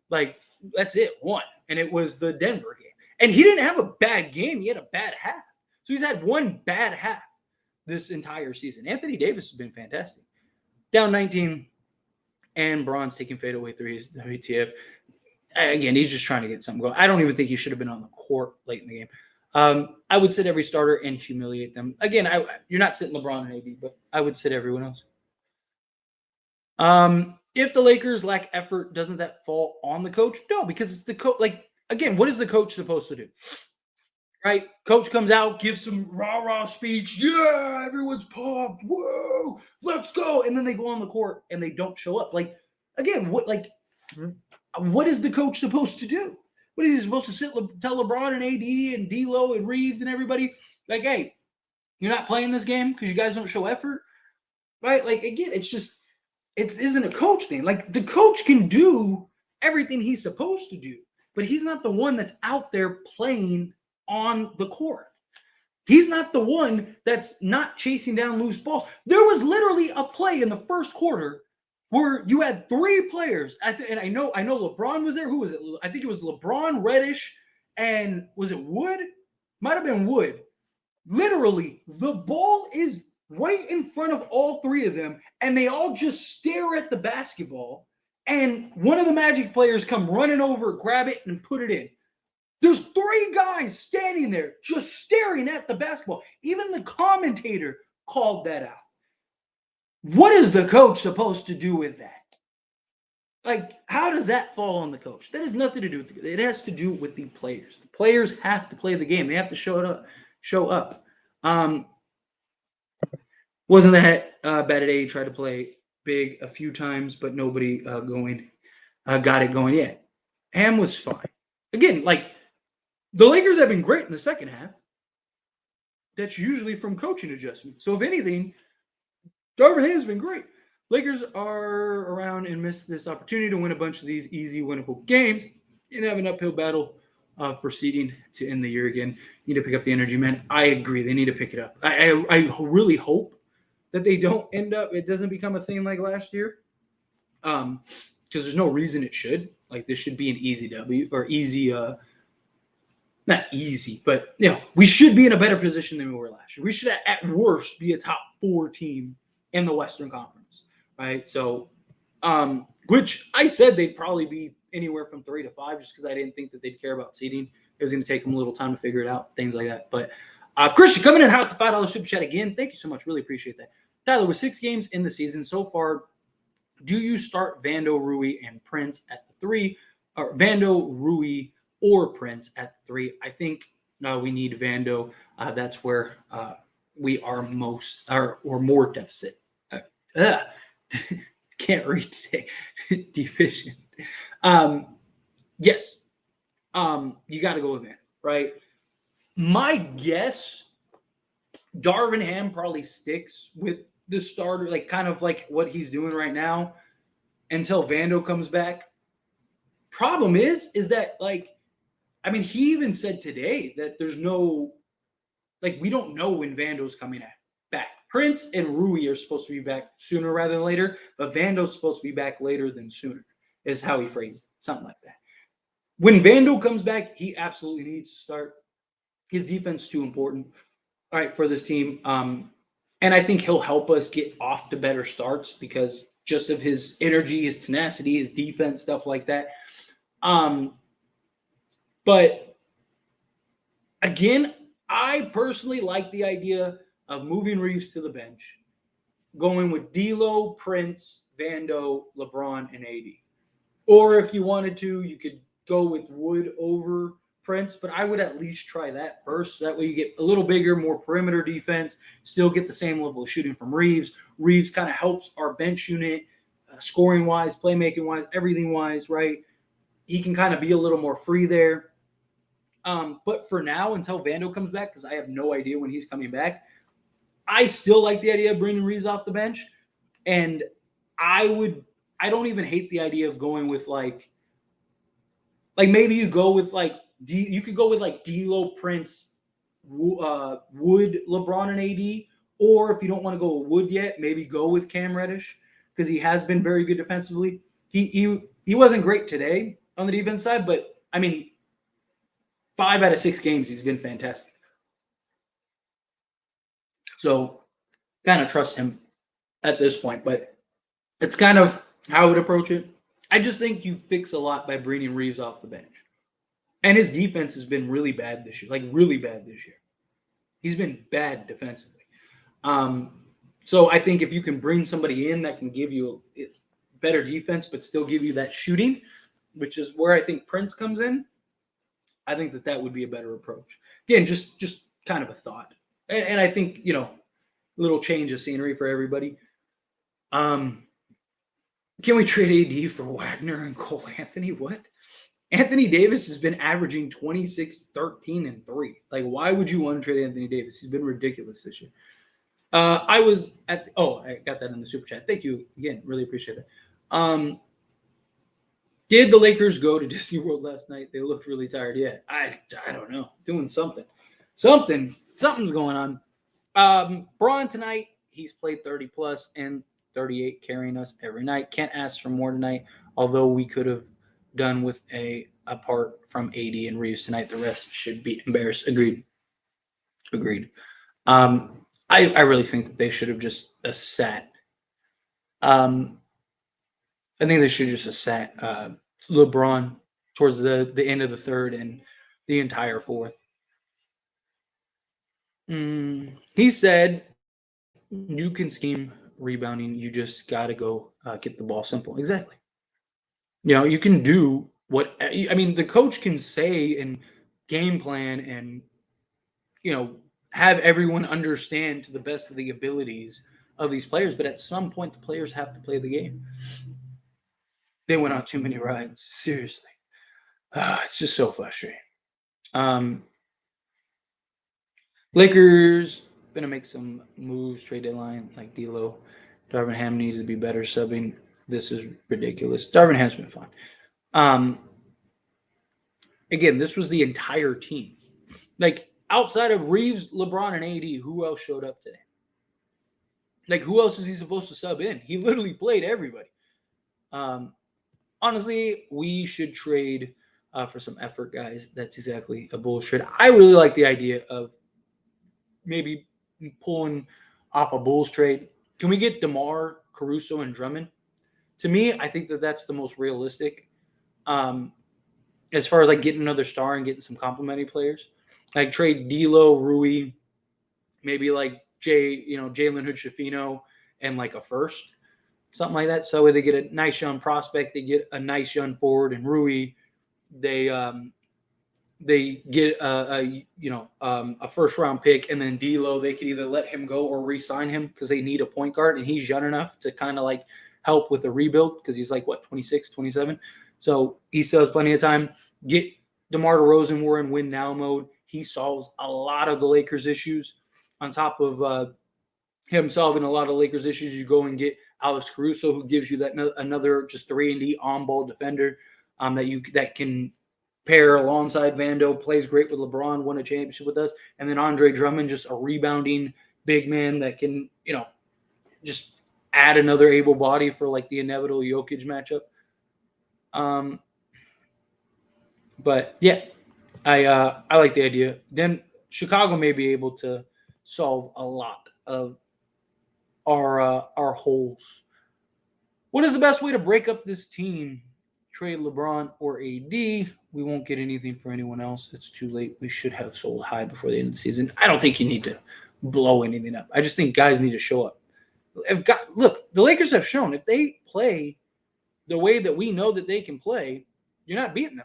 Like, that's it, one. And it was the Denver game. And he didn't have a bad game. He had a bad half. So he's had one bad half this entire season. Anthony Davis has been fantastic. Down 19, and Braun's taking fadeaway threes. WTF. Again, he's just trying to get something going. I don't even think he should have been on the court late in the game. I would sit every starter and humiliate them. Again, you're not sitting LeBron and AD, but I would sit everyone else. If the Lakers lack effort, doesn't that fall on the coach? No, because it's the coach. Like, again, what is the coach supposed to do? Right? Coach comes out, gives some rah-rah speech. Yeah, everyone's pumped. Whoa, let's go. And then they go on the court and they don't show up. Like, again, what is the coach supposed to do? What is he supposed to tell LeBron and AD and D'Lo and Reeves and everybody? Like, hey, you're not playing this game because you guys don't show effort, right? Like, again, it isn't a coach thing. Like, the coach can do everything he's supposed to do, but he's not the one that's out there playing on the court. He's not the one that's not chasing down loose balls. There was literally a play in the first quarter where you had 3 players, and I know LeBron was there. Who was it? I think it was LeBron, Reddish, and was it Wood? Might have been Wood. Literally, the ball is right in front of all 3 of them, and they all just stare at the basketball, and one of the Magic players come running over, grab it, and put it in. There's 3 guys standing there just staring at the basketball. Even the commentator called that out. What is the coach supposed to do with that? Like, how does that fall on the coach? That has nothing to do with it. It has to do with the players. The players have to play the game. They have to show up. Wasn't that bad at A? Tried to play big a few times, but nobody got it going yet. Ham was fine. Again, like, the Lakers have been great in the second half. That's usually from coaching adjustment. So if anything, Darvin Ham's been great. Lakers are around and miss this opportunity to win a bunch of these easy winnable games and have an uphill battle for seeding to end the year again. Need to pick up the energy, man. I agree. They need to pick it up. I really hope that they don't end up, it doesn't become a thing like last year. Because there's no reason it should. Like, this should be an easy W or easy not easy, but we should be in a better position than we were last year. We should at worst be a top 4 team in the Western Conference, right? So, which I said they'd probably be anywhere from 3 to 5, just because I didn't think that they'd care about seeding. It was going to take them a little time to figure it out, things like that. But Christian coming in hot, the $5 super chat again. Thank you so much, really appreciate that. Tyler, with 6 games in the season so far, do you start Vando, Rui, and Prince at the 3, or Vando, Rui, or Prince at 3? I think we need Vando. That's where we are most or more deficit. Can't read today. Deficient. Yes. You got to go with Vando, right? My guess, Darvin Ham probably sticks with the starter, like kind of like what he's doing right now until Vando comes back. Problem is that, like, I mean, he even said today that there's no, like, we don't know when Vando's coming back. Prince and Rui are supposed to be back sooner rather than later, but Vando's supposed to be back later than sooner, is how he phrased it, something like that. When Vando comes back, he absolutely needs to start. His defense is too important, all right, for this team. And I think he'll help us get off to better starts because just of his energy, his tenacity, his defense, stuff like that. But again, I personally like the idea of moving Reeves to the bench, going with D'Lo, Prince, Vando, LeBron, and AD. Or if you wanted to, you could go with Wood over Prince, but I would at least try that first. So that way you get a little bigger, more perimeter defense, still get the same level of shooting from Reeves. Reeves kind of helps our bench unit scoring-wise, playmaking-wise, everything-wise, right? he can kind of be a little more free there. But for now, until Vando comes back, because I have no idea when he's coming back, I still like the idea of bringing Reeves off the bench. And I don't even hate the idea of going with like maybe you go with you could go with like D'Lo, Prince, Wood, LeBron, and AD. Or if you don't want to go with Wood yet, maybe go with Cam Reddish because he has been very good defensively. He wasn't great today on the defense side, but I mean, 5 out of 6 games he's been fantastic. So kind of trust him at this point, but it's kind of how I would approach it. I just think you fix a lot by bringing Reeves off the bench. And his defense has been really bad this year, like really bad this year. He's been bad defensively. So I think if you can bring somebody in that can give you better defense, but still give you that shooting, which is where I think Prince comes in, I think that would be a better approach. Again, just kind of a thought. And I think, little change of scenery for everybody. Can we trade AD for Wagner and Cole Anthony? What? Anthony Davis has been averaging 26, 13, and 3. Like, why would you want to trade Anthony Davis? He's been ridiculous this year. I was at I got that in the super chat. Thank you again. Really appreciate it. Did the Lakers go to Disney World last night? They looked really tired. Yeah, I don't know. Doing something. Something's going on. Braun tonight, he's played 30 plus and 38 carrying us every night. Can't ask for more tonight, although we could have done with apart from AD and Reeves tonight. The rest should be embarrassed. Agreed. I really think that they should have just sat. I think they should just have sat LeBron towards the end of the third and the entire fourth. He said, you can scheme rebounding. You just got to go get the ball simple. Exactly. You can do what – I mean, the coach can say and game plan and, have everyone understand to the best of the abilities of these players. But at some point, the players have to play the game. They went on too many rides. Seriously. It's just so frustrating. Lakers going to make some moves, trade deadline, like D'Lo. Darvin Ham needs to be better subbing. This is ridiculous. Darvin Ham's been fine. Again, this was the entire team. Like, outside of Reeves, LeBron, and AD, who else showed up today? Like, who else is he supposed to sub in? He literally played everybody. Honestly, we should trade for some effort, guys. That's exactly a bullshit. I really like the idea of maybe pulling off a Bulls trade. Can we get DeMar, Caruso, and Drummond? To me, I think that that's the most realistic. As far as like getting another star and getting some complimentary players, like trade D'Lo, Rui, maybe like Jalen Hood-Schifino, and like a first, something like that. So they get a nice young prospect, they get a nice young forward, and Rui, they get a first round pick, and then D'Lo, they could either let him go or re-sign him because they need a point guard, and he's young enough to kind of like help with the rebuild because he's like 26, 27. So he still has plenty of time. Get DeMar DeRozan. We're in win now mode. He solves a lot of the Lakers' issues. On top of him solving a lot of Lakers' issues, you go and get Alex Caruso, who gives you that another just 3-and-D on-ball defender that can pair alongside Vando, plays great with LeBron, won a championship with us, and then Andre Drummond, just a rebounding big man that can, just add another able body for like the inevitable Jokic matchup. But yeah, I like the idea. Then Chicago may be able to solve a lot of our holes. What is the best way to break up this team? Trade LeBron or AD. We won't get anything for anyone else. It's too late. We should have sold high before the end of the season. I don't think you need to blow anything up. I just think guys need to show up. Look, the Lakers have shown if they play the way that we know that they can play, you're not beating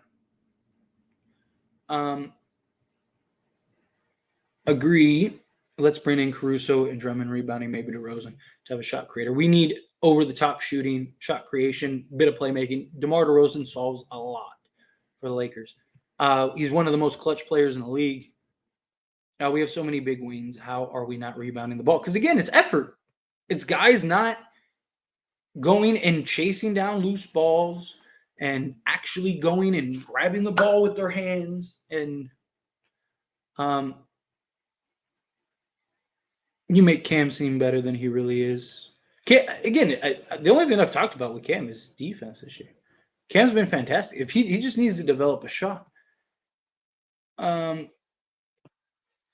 them. Agree. Let's bring in Caruso and Drummond rebounding, maybe DeRozan to have a shot creator. We need over-the-top shooting, shot creation, bit of playmaking. DeMar DeRozan solves a lot. for the Lakers. He's one of the most clutch players in the league. Now we have so many big wings. How are we not rebounding the ball? Because again, it's effort. It's guys not going and chasing down loose balls and actually going and grabbing the ball with their hands. And you make Cam seem better than he really is. The only thing I've talked about with Cam is defense this year. Cam's been fantastic. If he just needs to develop a shot.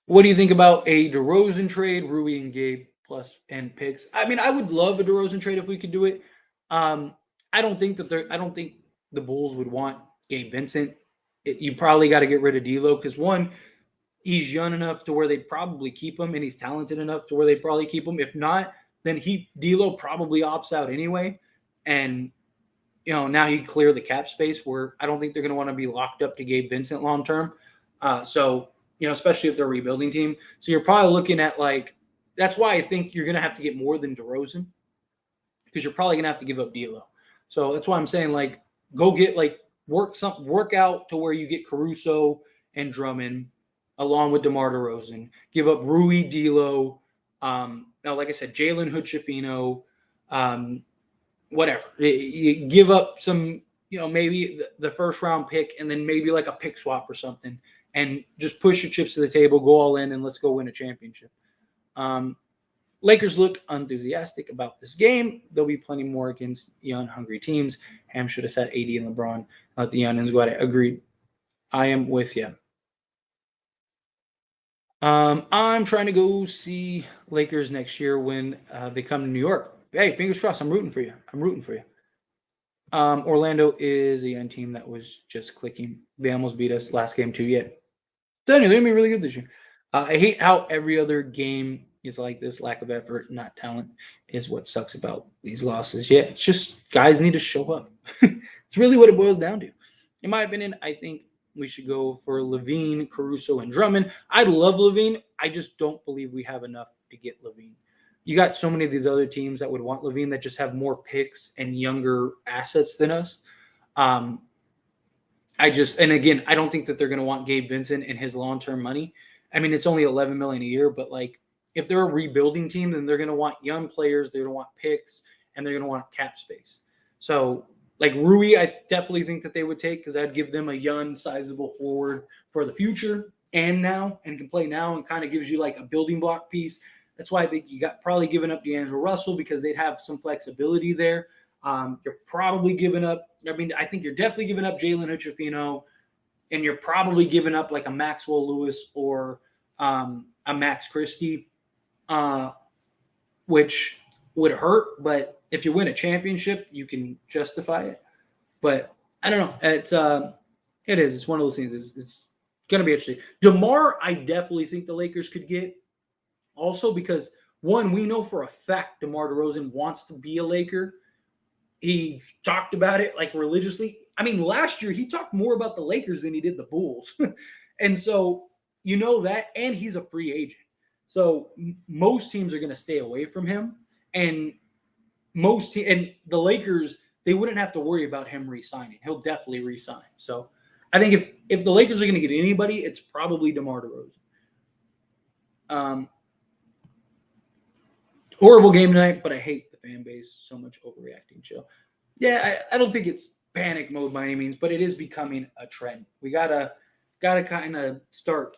What do you think about a DeRozan trade, Rui and Gabe plus and picks? I mean, I would love a DeRozan trade if we could do it. I don't think the Bulls would want Gabe Vincent. You probably got to get rid of D'Lo because one, he's young enough to where they'd probably keep him, and he's talented enough to where they'd probably keep him. If not, then D'Lo probably opts out anyway, and now he'd clear the cap space where I don't think they're going to want to be locked up to Gabe Vincent long term. Especially if they're a rebuilding team. So you're probably looking at that's why I think you're going to have to get more than DeRozan because you're probably going to have to give up D'Lo. So that's why I'm saying go get work out to where you get Caruso and Drummond along with DeMar DeRozan. Give up Rui, D'Lo. Now, like I said, Jalen Hood-Schifino, whatever. You give up some, maybe the first round pick and then maybe like a pick swap or something. And just push your chips to the table, go all in, and let's go win a championship. Lakers look enthusiastic about this game. There'll be plenty more against young, hungry teams. Ham should have sat AD and LeBron. Let the youngins go at it. Agreed. I am with you. I'm trying to go see Lakers next year when they come to New York. Hey, fingers crossed. I'm rooting for you. Orlando is a young team that was just clicking. They almost beat us last game too yet. So anyway, they're going to be really good this year. I hate how every other game is like this. Lack of effort, not talent, is what sucks about these losses. Yeah, it's just guys need to show up. It's really what it boils down to. In my opinion, I think we should go for LaVine, Caruso, and Drummond. I love LaVine. I just don't believe we have enough to get LaVine. You got so many of these other teams that would want LaVine that just have more picks and younger assets than us. I don't think that they're going to want Gabe Vincent and his long-term money. I mean, it's only $11 million a year, but if they're a rebuilding team, then they're going to want young players, they're going to want picks, and they're going to want cap space. So, Rui, I definitely think that they would take because I'd give them a young, sizable forward for the future and can play now and kind of gives you a building block piece. That's why I think you got probably given up D'Angelo Russell because they'd have some flexibility there. You're probably giving up. I think you're definitely giving up Jalen Hood-Schifino, and you're probably giving up a Maxwell Lewis or a Max Christie, which would hurt. But if you win a championship, you can justify it. But I don't know. It's one of those things. It's going to be interesting. DeMar, I definitely think the Lakers could get. Also because, one, we know for a fact DeMar DeRozan wants to be a Laker. He talked about it religiously. I mean, last year he talked more about the Lakers than he did the Bulls. And so that, and he's a free agent. So most teams are going to stay away from him. And and the Lakers, they wouldn't have to worry about him re-signing. He'll definitely re-sign. So I think if the Lakers are going to get anybody, it's probably DeMar DeRozan. Horrible game tonight, but I hate the fan base so much overreacting. Chill. Yeah, I don't think it's panic mode by any means, but it is becoming a trend. We gotta kind of start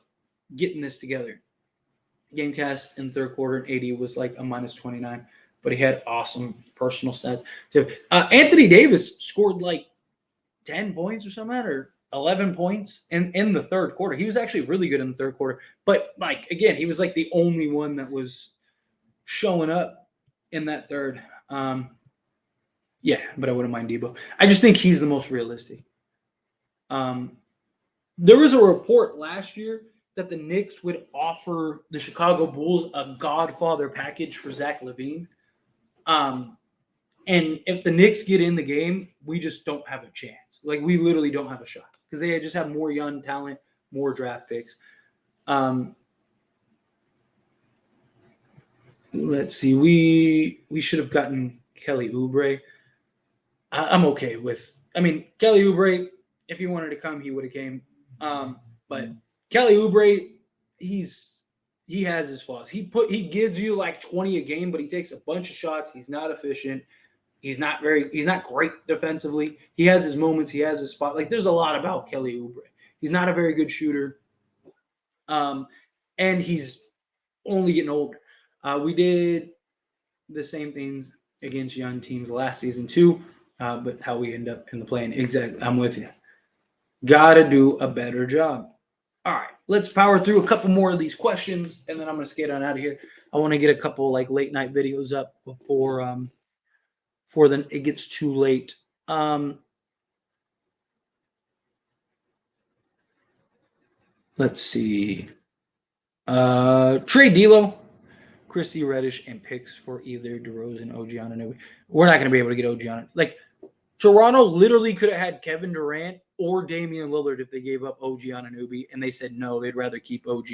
getting this together. Gamecast in the third quarter, and AD was a -29, but he had awesome personal stats. Anthony Davis scored 10 points or something, or 11 points in the third quarter. He was actually really good in the third quarter, but again, he was the only one that was showing up in that third. Yeah, but I wouldn't mind Debo. I just think he's the most realistic. There was a report last year that the Knicks would offer the Chicago Bulls a Godfather package for Zach LaVine. And if the Knicks get in the game, we just don't have a chance. We literally don't have a shot because they just have more young talent, more draft picks. Let's see. We should have gotten Kelly Oubre. I'm okay with. Kelly Oubre. If he wanted to come, he would have came. But Kelly Oubre, he has his flaws. He gives you like 20 a game, but he takes a bunch of shots. He's not efficient. He's not great defensively. He has his moments. He has his spot. Like there's a lot about Kelly Oubre. He's not a very good shooter. And he's only getting older. We did the same things against young teams last season too, but how we end up in the play-in. Exactly. I'm with you. Got to do a better job. All right, let's power through a couple more of these questions, and then I'm going to skate on out of here. I want to get a couple like late night videos up before it gets too late. Let's see. Trade D'Lo, Christy Reddish, and picks for either DeRozan, OG Anunoby. We're not going to be able to get OG Anunoby. Like Toronto literally could have had Kevin Durant or Damian Lillard if they gave up OG Anunoby, and they said no, they'd rather keep OG.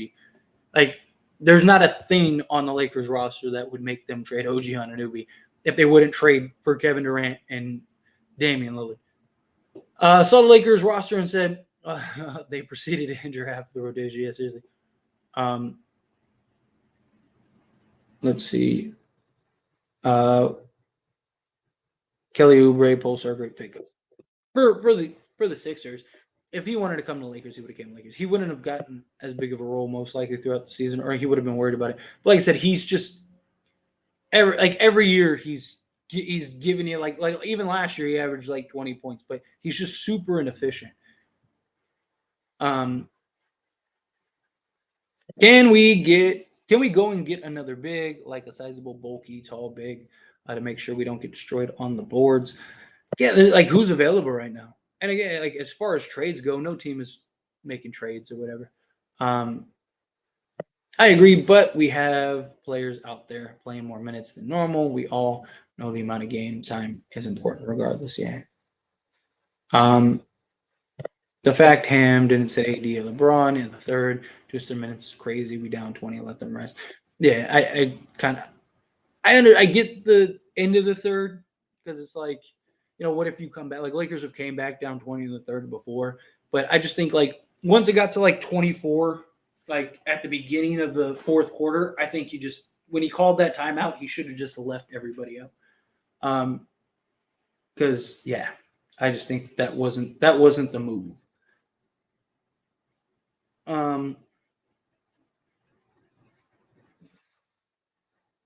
Like, there's not a thing on the Lakers roster that would make them trade OG Anunoby if they wouldn't trade for Kevin Durant and Damian Lillard. Saw the Lakers roster and said they proceeded to draft the Rhodesia. Yeah, seriously. Let's see. Kelly Oubre, Pulsar, great pickup for the Sixers. If he wanted to come to the Lakers, he would have came to the Lakers. He wouldn't have gotten as big of a role most likely throughout the season, or he would have been worried about it. But like I said, he's just every year he's giving you like even last year he averaged like 20 points, but he's just super inefficient. Can we go and get another big, like a sizable, bulky, tall big, to make sure we don't get destroyed on the boards? Yeah, like who's available right now? And again, like as far as trades go, no team is making trades or whatever. I agree, but we have players out there playing more minutes than normal. We all know the amount of game time is important regardless. Yeah. The fact Ham didn't say AD or LeBron in the third, just their minutes is crazy. We down 20, let them rest. Yeah, I get the end of the third because it's like, what if you come back? Like Lakers have came back down 20 in the third before, but I just think like once it got to like 24, like at the beginning of the fourth quarter, I think when he called that timeout, he should have just left everybody up. Because yeah, I just think that wasn't the move.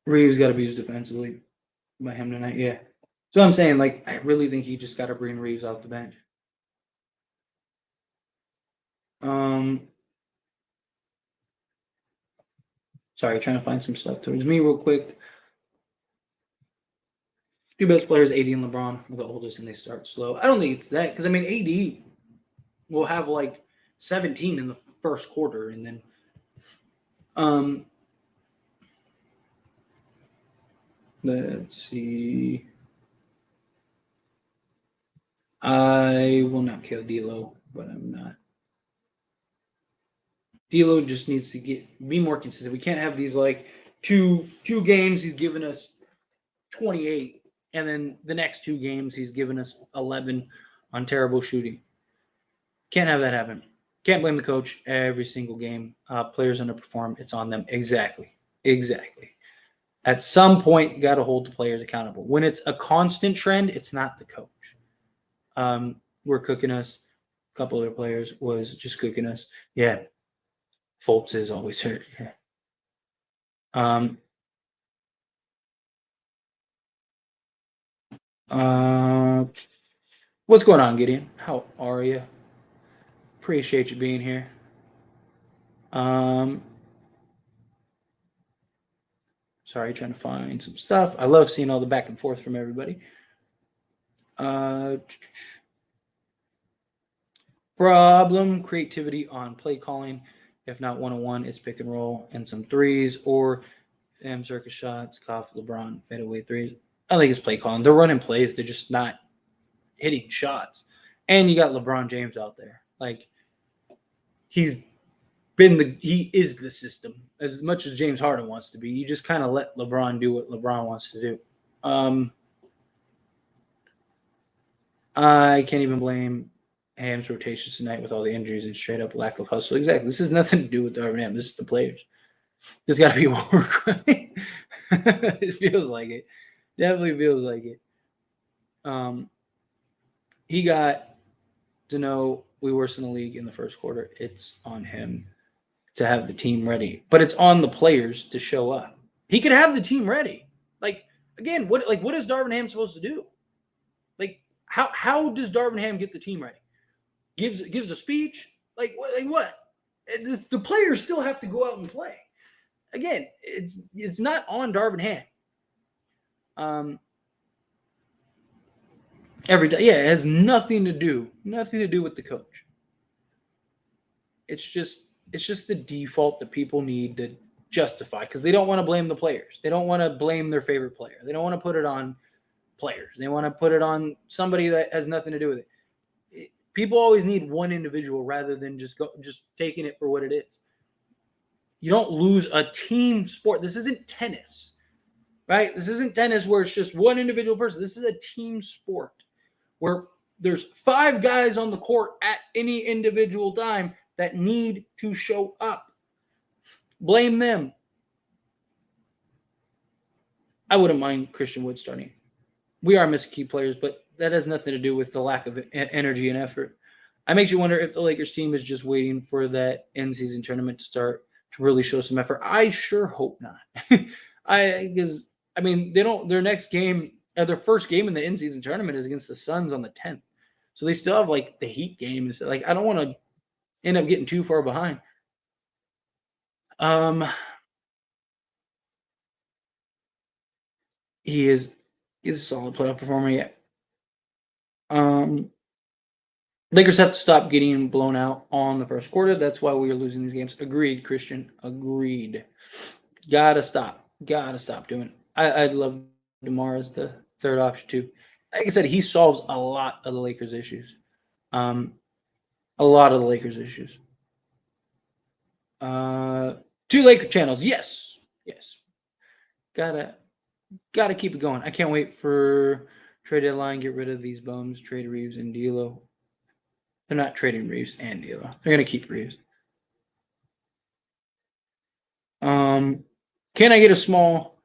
Reeves got to be used defensively by him tonight. Yeah. So I'm saying, like, I really think he just got to bring Reeves off the bench. Sorry, trying to find some stuff towards me real quick. Two best players, AD and LeBron, are the oldest, and they start slow. I don't think it's that because I mean, AD will have like 17 in the first quarter, and then let's see. I will not kill D'Lo, but I'm not. D'Lo just needs to be more consistent. We can't have these like two games he's given us 28, and then the next two games he's given us 11 on terrible shooting. Can't have that happen. Can't blame the coach every single game. Players underperform. It's on them. Exactly. At some point, you got to hold the players accountable. When it's a constant trend, it's not the coach. We're cooking us. A couple of the players was just cooking us. Yeah. Fultz is always hurt. Yeah. What's going on, Gideon? How are you? Appreciate you being here. Sorry, trying to find some stuff. I love seeing all the back and forth from everybody. Problem, creativity on play calling. If not one-on-one, it's pick and roll and some threes or circus shots, Koff, LeBron, fadeaway threes. I think it's play calling. They're running plays. They're just not hitting shots. And you got LeBron James out there. Like, he is the system as much as James Harden wants to be. You just kind of let LeBron do what LeBron wants to do. I can't even blame Ham's rotations tonight with all the injuries and straight up lack of hustle. Exactly. This has nothing to do with Darvin Ham. This is the players. There's got to be more work. It feels like it. Definitely feels like it. He got to know we worsen the league in the first quarter. It's on him to have the team ready, but it's on the players to show up. He could have the team ready. Like, again, what is Darvin Ham supposed to do? Like, how does Darvin Ham get the team ready? Gives a speech? Like what? The players still have to go out and play. Again, it's not on Darvin Ham. Every day, it has nothing to do with the coach. It's just the default that people need to justify because they don't want to blame the players. They don't want to blame their favorite player. They don't want to put it on players. They want to put it on somebody that has nothing to do with it. People always need one individual rather than just taking it for what it is. You don't lose a team sport. This isn't tennis, right? This isn't tennis where it's just one individual person. This is a team sport where there's 5 guys on the court at any individual time that need to show up. Blame them. I wouldn't mind Christian Wood starting. We are missing key players, but that has nothing to do with the lack of energy and effort. It makes you wonder if the Lakers team is just waiting for that in-season tournament to start to really show some effort. I sure hope not. Because they don't. Their next game, their first game in the in-season tournament is against the Suns on the 10th. So they still have like the Heat game. So, like, I don't want to end up getting too far behind. He is a solid playoff performer yet. Lakers have to stop getting blown out on the first quarter. That's why we are losing these games. Agreed, Christian. Agreed. Gotta stop doing it. I'd love DeMar as the third option too. Like I said, he solves a lot of the Lakers' issues. A lot of the Lakers' issues. 2 Laker channels. Yes. Gotta keep it going. I can't wait for trade deadline. Get rid of these bums. Trade Reeves and D'Lo. They're not trading Reeves and D'Lo. They're gonna keep Reeves. Can I get a small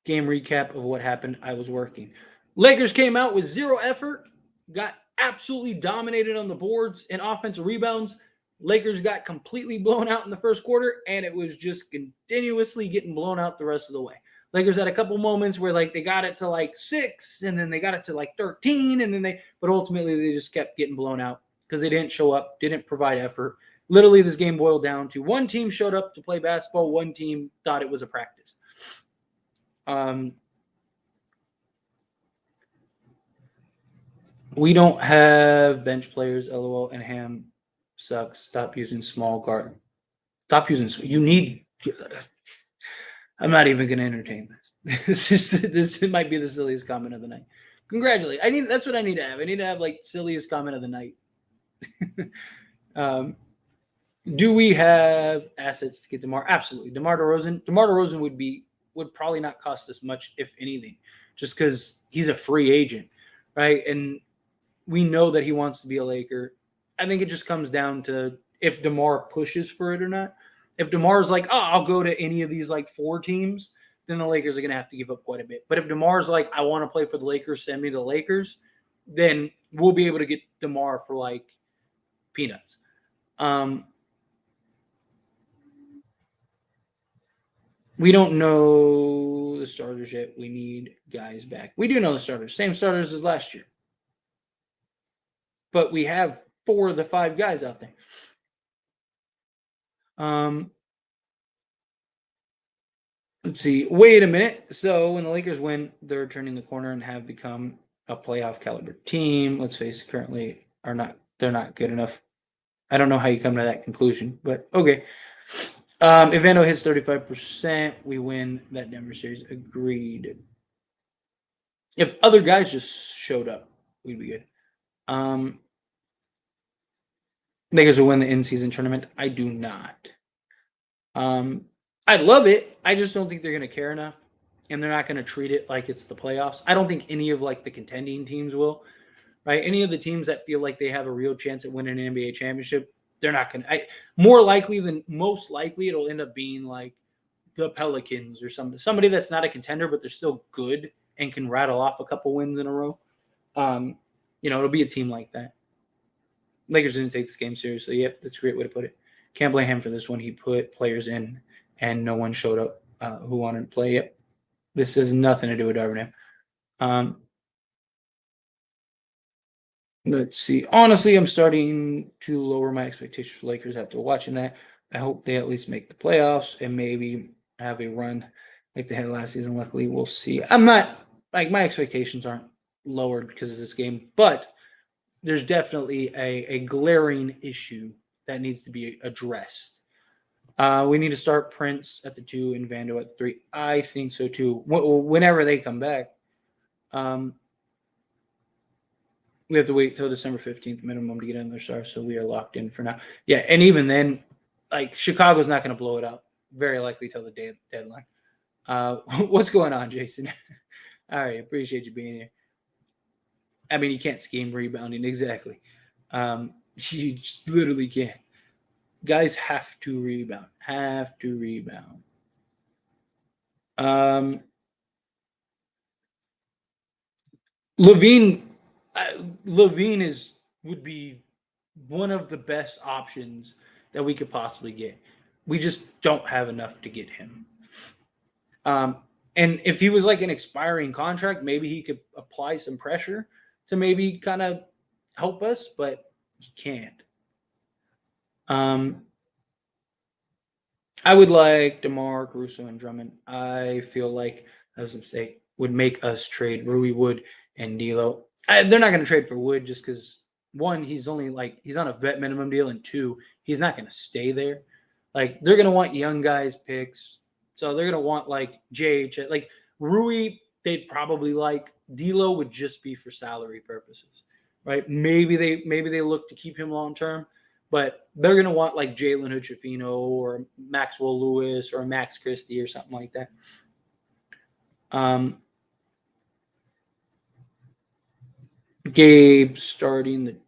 game recap of what happened? I was working. Lakers came out with 0 effort, got absolutely dominated on the boards and offensive rebounds. Lakers got completely blown out in the first quarter, and it was just continuously getting blown out the rest of the way. Lakers had a couple moments where they got it to 6, and then they got it to 13, and then but ultimately they just kept getting blown out because they didn't show up, didn't provide effort. Literally, this game boiled down to one team showed up to play basketball, one team thought it was a practice. We don't have bench players, LOL, and Ham sucks. Stop using small guard. Stop using. You need. I'm not even going to entertain this. This might be the silliest comment of the night. Congratulate. That's what I need to have. I need to have silliest comment of the night. Do we have assets to get DeMar? Absolutely. DeMar DeRozan would probably not cost us much, if anything, just because he's a free agent, right? And we know that he wants to be a Laker. I think it just comes down to if DeMar pushes for it or not. If DeMar's I'll go to any of these 4 teams, then the Lakers are going to have to give up quite a bit. But if DeMar's I want to play for the Lakers, send me to the Lakers, then we'll be able to get DeMar for peanuts. We don't know the starters yet. We need guys back. We do know the starters. Same starters as last year. But we have 4 of the 5 guys out there. Let's see. Wait a minute. So when the Lakers win, they're turning the corner and have become a playoff caliber team. Let's face it, currently they're not good enough. I don't know how you come to that conclusion, but okay. If Vando hits 35%, we win that Denver series. Agreed. If other guys just showed up, we'd be good. Lakers will win the in-season tournament. I do not. I love it. I just don't think they're going to care enough, and they're not going to treat it like it's the playoffs. I don't think any of the contending teams will. right? Any of the teams that feel like they have a real chance at winning an NBA championship, they're not going to. Most likely, it'll end up being like the Pelicans or somebody that's not a contender, but they're still good and can rattle off a couple wins in a row. It'll be a team like that. Lakers didn't take this game seriously. Yep, that's a great way to put it. Can't blame him for this one. He put players in, and no one showed up who wanted to play. Yep, this has nothing to do with Darvin Ham. Let's see. Honestly, I'm starting to lower my expectations for Lakers after watching that. I hope they at least make the playoffs and maybe have a run like they had last season. Luckily, we'll see. I'm not like my expectations aren't lowered because of this game, but there's definitely a glaring issue that needs to be addressed. We need to start Prince at the 2 and Vando at the 3. I think so too. Whenever they come back, we have to wait till December 15th minimum to get in their stars, so we are locked in for now. Yeah, and even then, like Chicago's not going to blow it up. Very likely till the deadline. What's going on, Jason? All right, appreciate you being here. I mean, you can't scheme rebounding exactly. You just literally can't. Guys have to rebound. LaVine would be one of the best options that we could possibly get. We just don't have enough to get him. And if he was like an expiring contract, maybe he could apply some pressure to maybe kind of help us, but he can't. I would like DeMar, Caruso, and Drummond. I feel like that was a mistake. Would make us trade Rui, Wood, and D'Lo. They're not going to trade for Wood just because one, he's on a vet minimum deal, and two, he's not going to stay there. Like they're going to want young guys picks, so they're going to want like JH. Like Rui, they'd probably like. D'Lo would just be for salary purposes, right? Maybe they look to keep him long term. But they're going to want like Jalen Hood-Schifino or Maxwell Lewis or Max Christie or something like that. Gabe starting?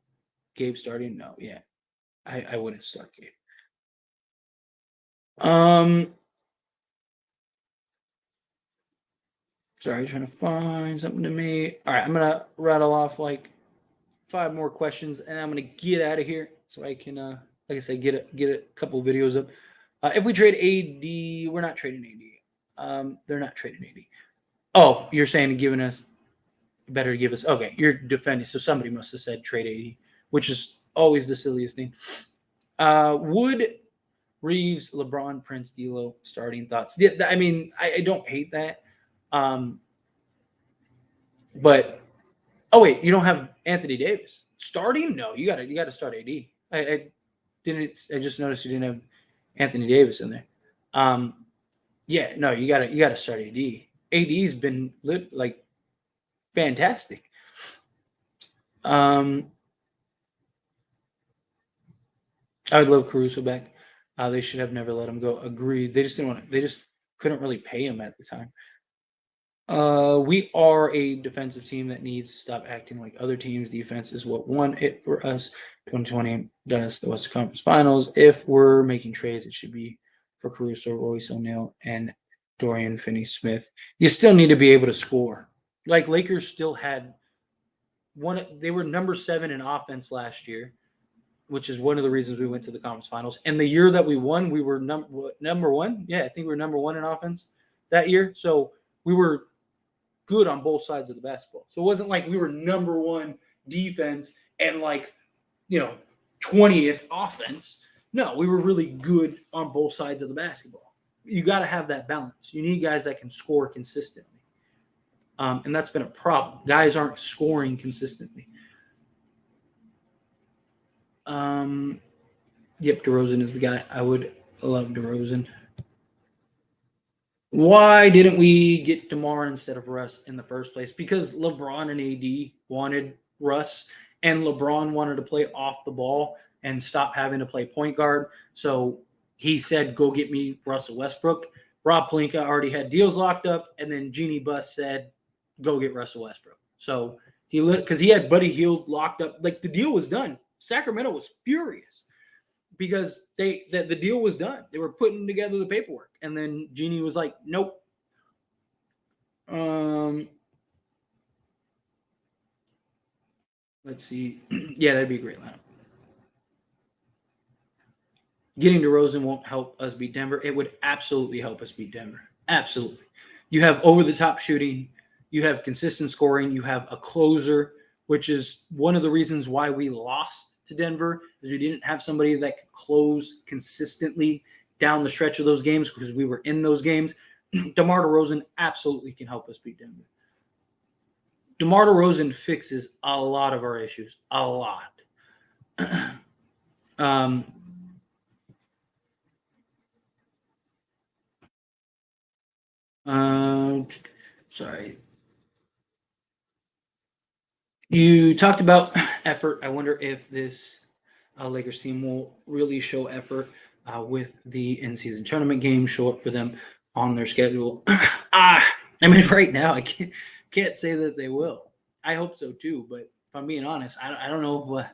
No, yeah. I wouldn't start Gabe. Sorry, trying to find something to me. All right, I'm going to rattle off like 5 more questions, and I'm going to get out of here so I can, like I said, get a couple videos up. If we trade AD, we're not trading AD. They're not trading AD. Oh, you're saying giving us better to give us. Okay, you're defending. So somebody must have said trade AD, which is always the silliest thing. Wood, Reeves, LeBron, Prince, D'Lo, starting thoughts. Yeah, I mean, I don't hate that. But oh wait, you don't have Anthony Davis starting? No, you got to start AD. I just noticed you didn't have Anthony Davis in there. Yeah, no, you got to start AD. AD's been like fantastic. I would love Caruso back. They should have never let him go. Agreed. They just didn't want. They just couldn't really pay him at the time. We are a defensive team that needs to stop acting like other teams. Defense is what won it for us. 2020 done us the Western Conference Finals. If we're making trades, it should be for Caruso, Royce O'Neal, and Dorian Finney-Smith. You still need to be able to score. Like Lakers still had one. They were number 7 in offense last year, which is one of the reasons we went to the conference finals. And the year that we won, we were number 1. Yeah, I think we were number 1 in offense that year. So we were good on both sides of the basketball. So it wasn't like we were number 1 defense and 20th offense. No, we were really good on both sides of the basketball. You got to have that balance. You need guys that can score consistently. And that's been a problem. Guys aren't scoring consistently. Yep, DeRozan is the guy. I would love DeRozan. Why didn't we get DeMar instead of Russ in the first place? Because LeBron and AD wanted Russ, and LeBron wanted to play off the ball and stop having to play point guard. So he said, go get me Russell Westbrook. Rob Pelinka already had deals locked up, and then Jeannie Buss said, go get Russell Westbrook. So Because he had Buddy Hield locked up. Like, the deal was done. Sacramento was furious because the deal was done. They were putting together the paperwork, and then Jeanie was like, "Nope." Let's see. Yeah, that'd be a great lineup. Getting DeRozan won't help us beat Denver. It would absolutely help us beat Denver. Absolutely. You have over the top shooting. You have consistent scoring. You have a closer, which is one of the reasons why we lost to Denver, is we didn't have somebody that could close consistently down the stretch of those games because we were in those games. DeMar DeRozan absolutely can help us beat Denver. DeMar DeRozan fixes a lot of our issues. A lot. Sorry. You talked about effort. I wonder if this Lakers team will really show effort with the in-season tournament games, show up for them on their schedule. I mean, right now I can't say that they will. I hope so too, but if I'm being honest, I don't know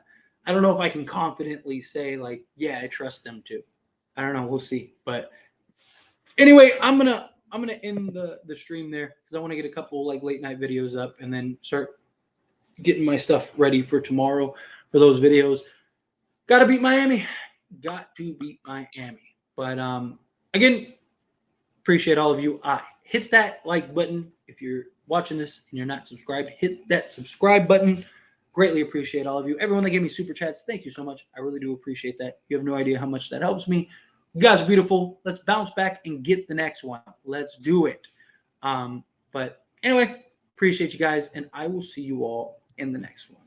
if I can confidently say, like, yeah, I trust them to. I don't know. We'll see. But anyway, I'm gonna end the stream there because I want to get a couple like late night videos up and then start getting my stuff ready for tomorrow for those videos. Got to beat Miami. Got to beat Miami. But again, appreciate all of you. Hit that like button if you're watching this and you're not subscribed. Hit that subscribe button. Greatly appreciate all of you. Everyone that gave me super chats, thank you so much. I really do appreciate that. You have no idea how much that helps me. You guys are beautiful. Let's bounce back and get the next one. Let's do it. But anyway, appreciate you guys, and I will see you all in the next one.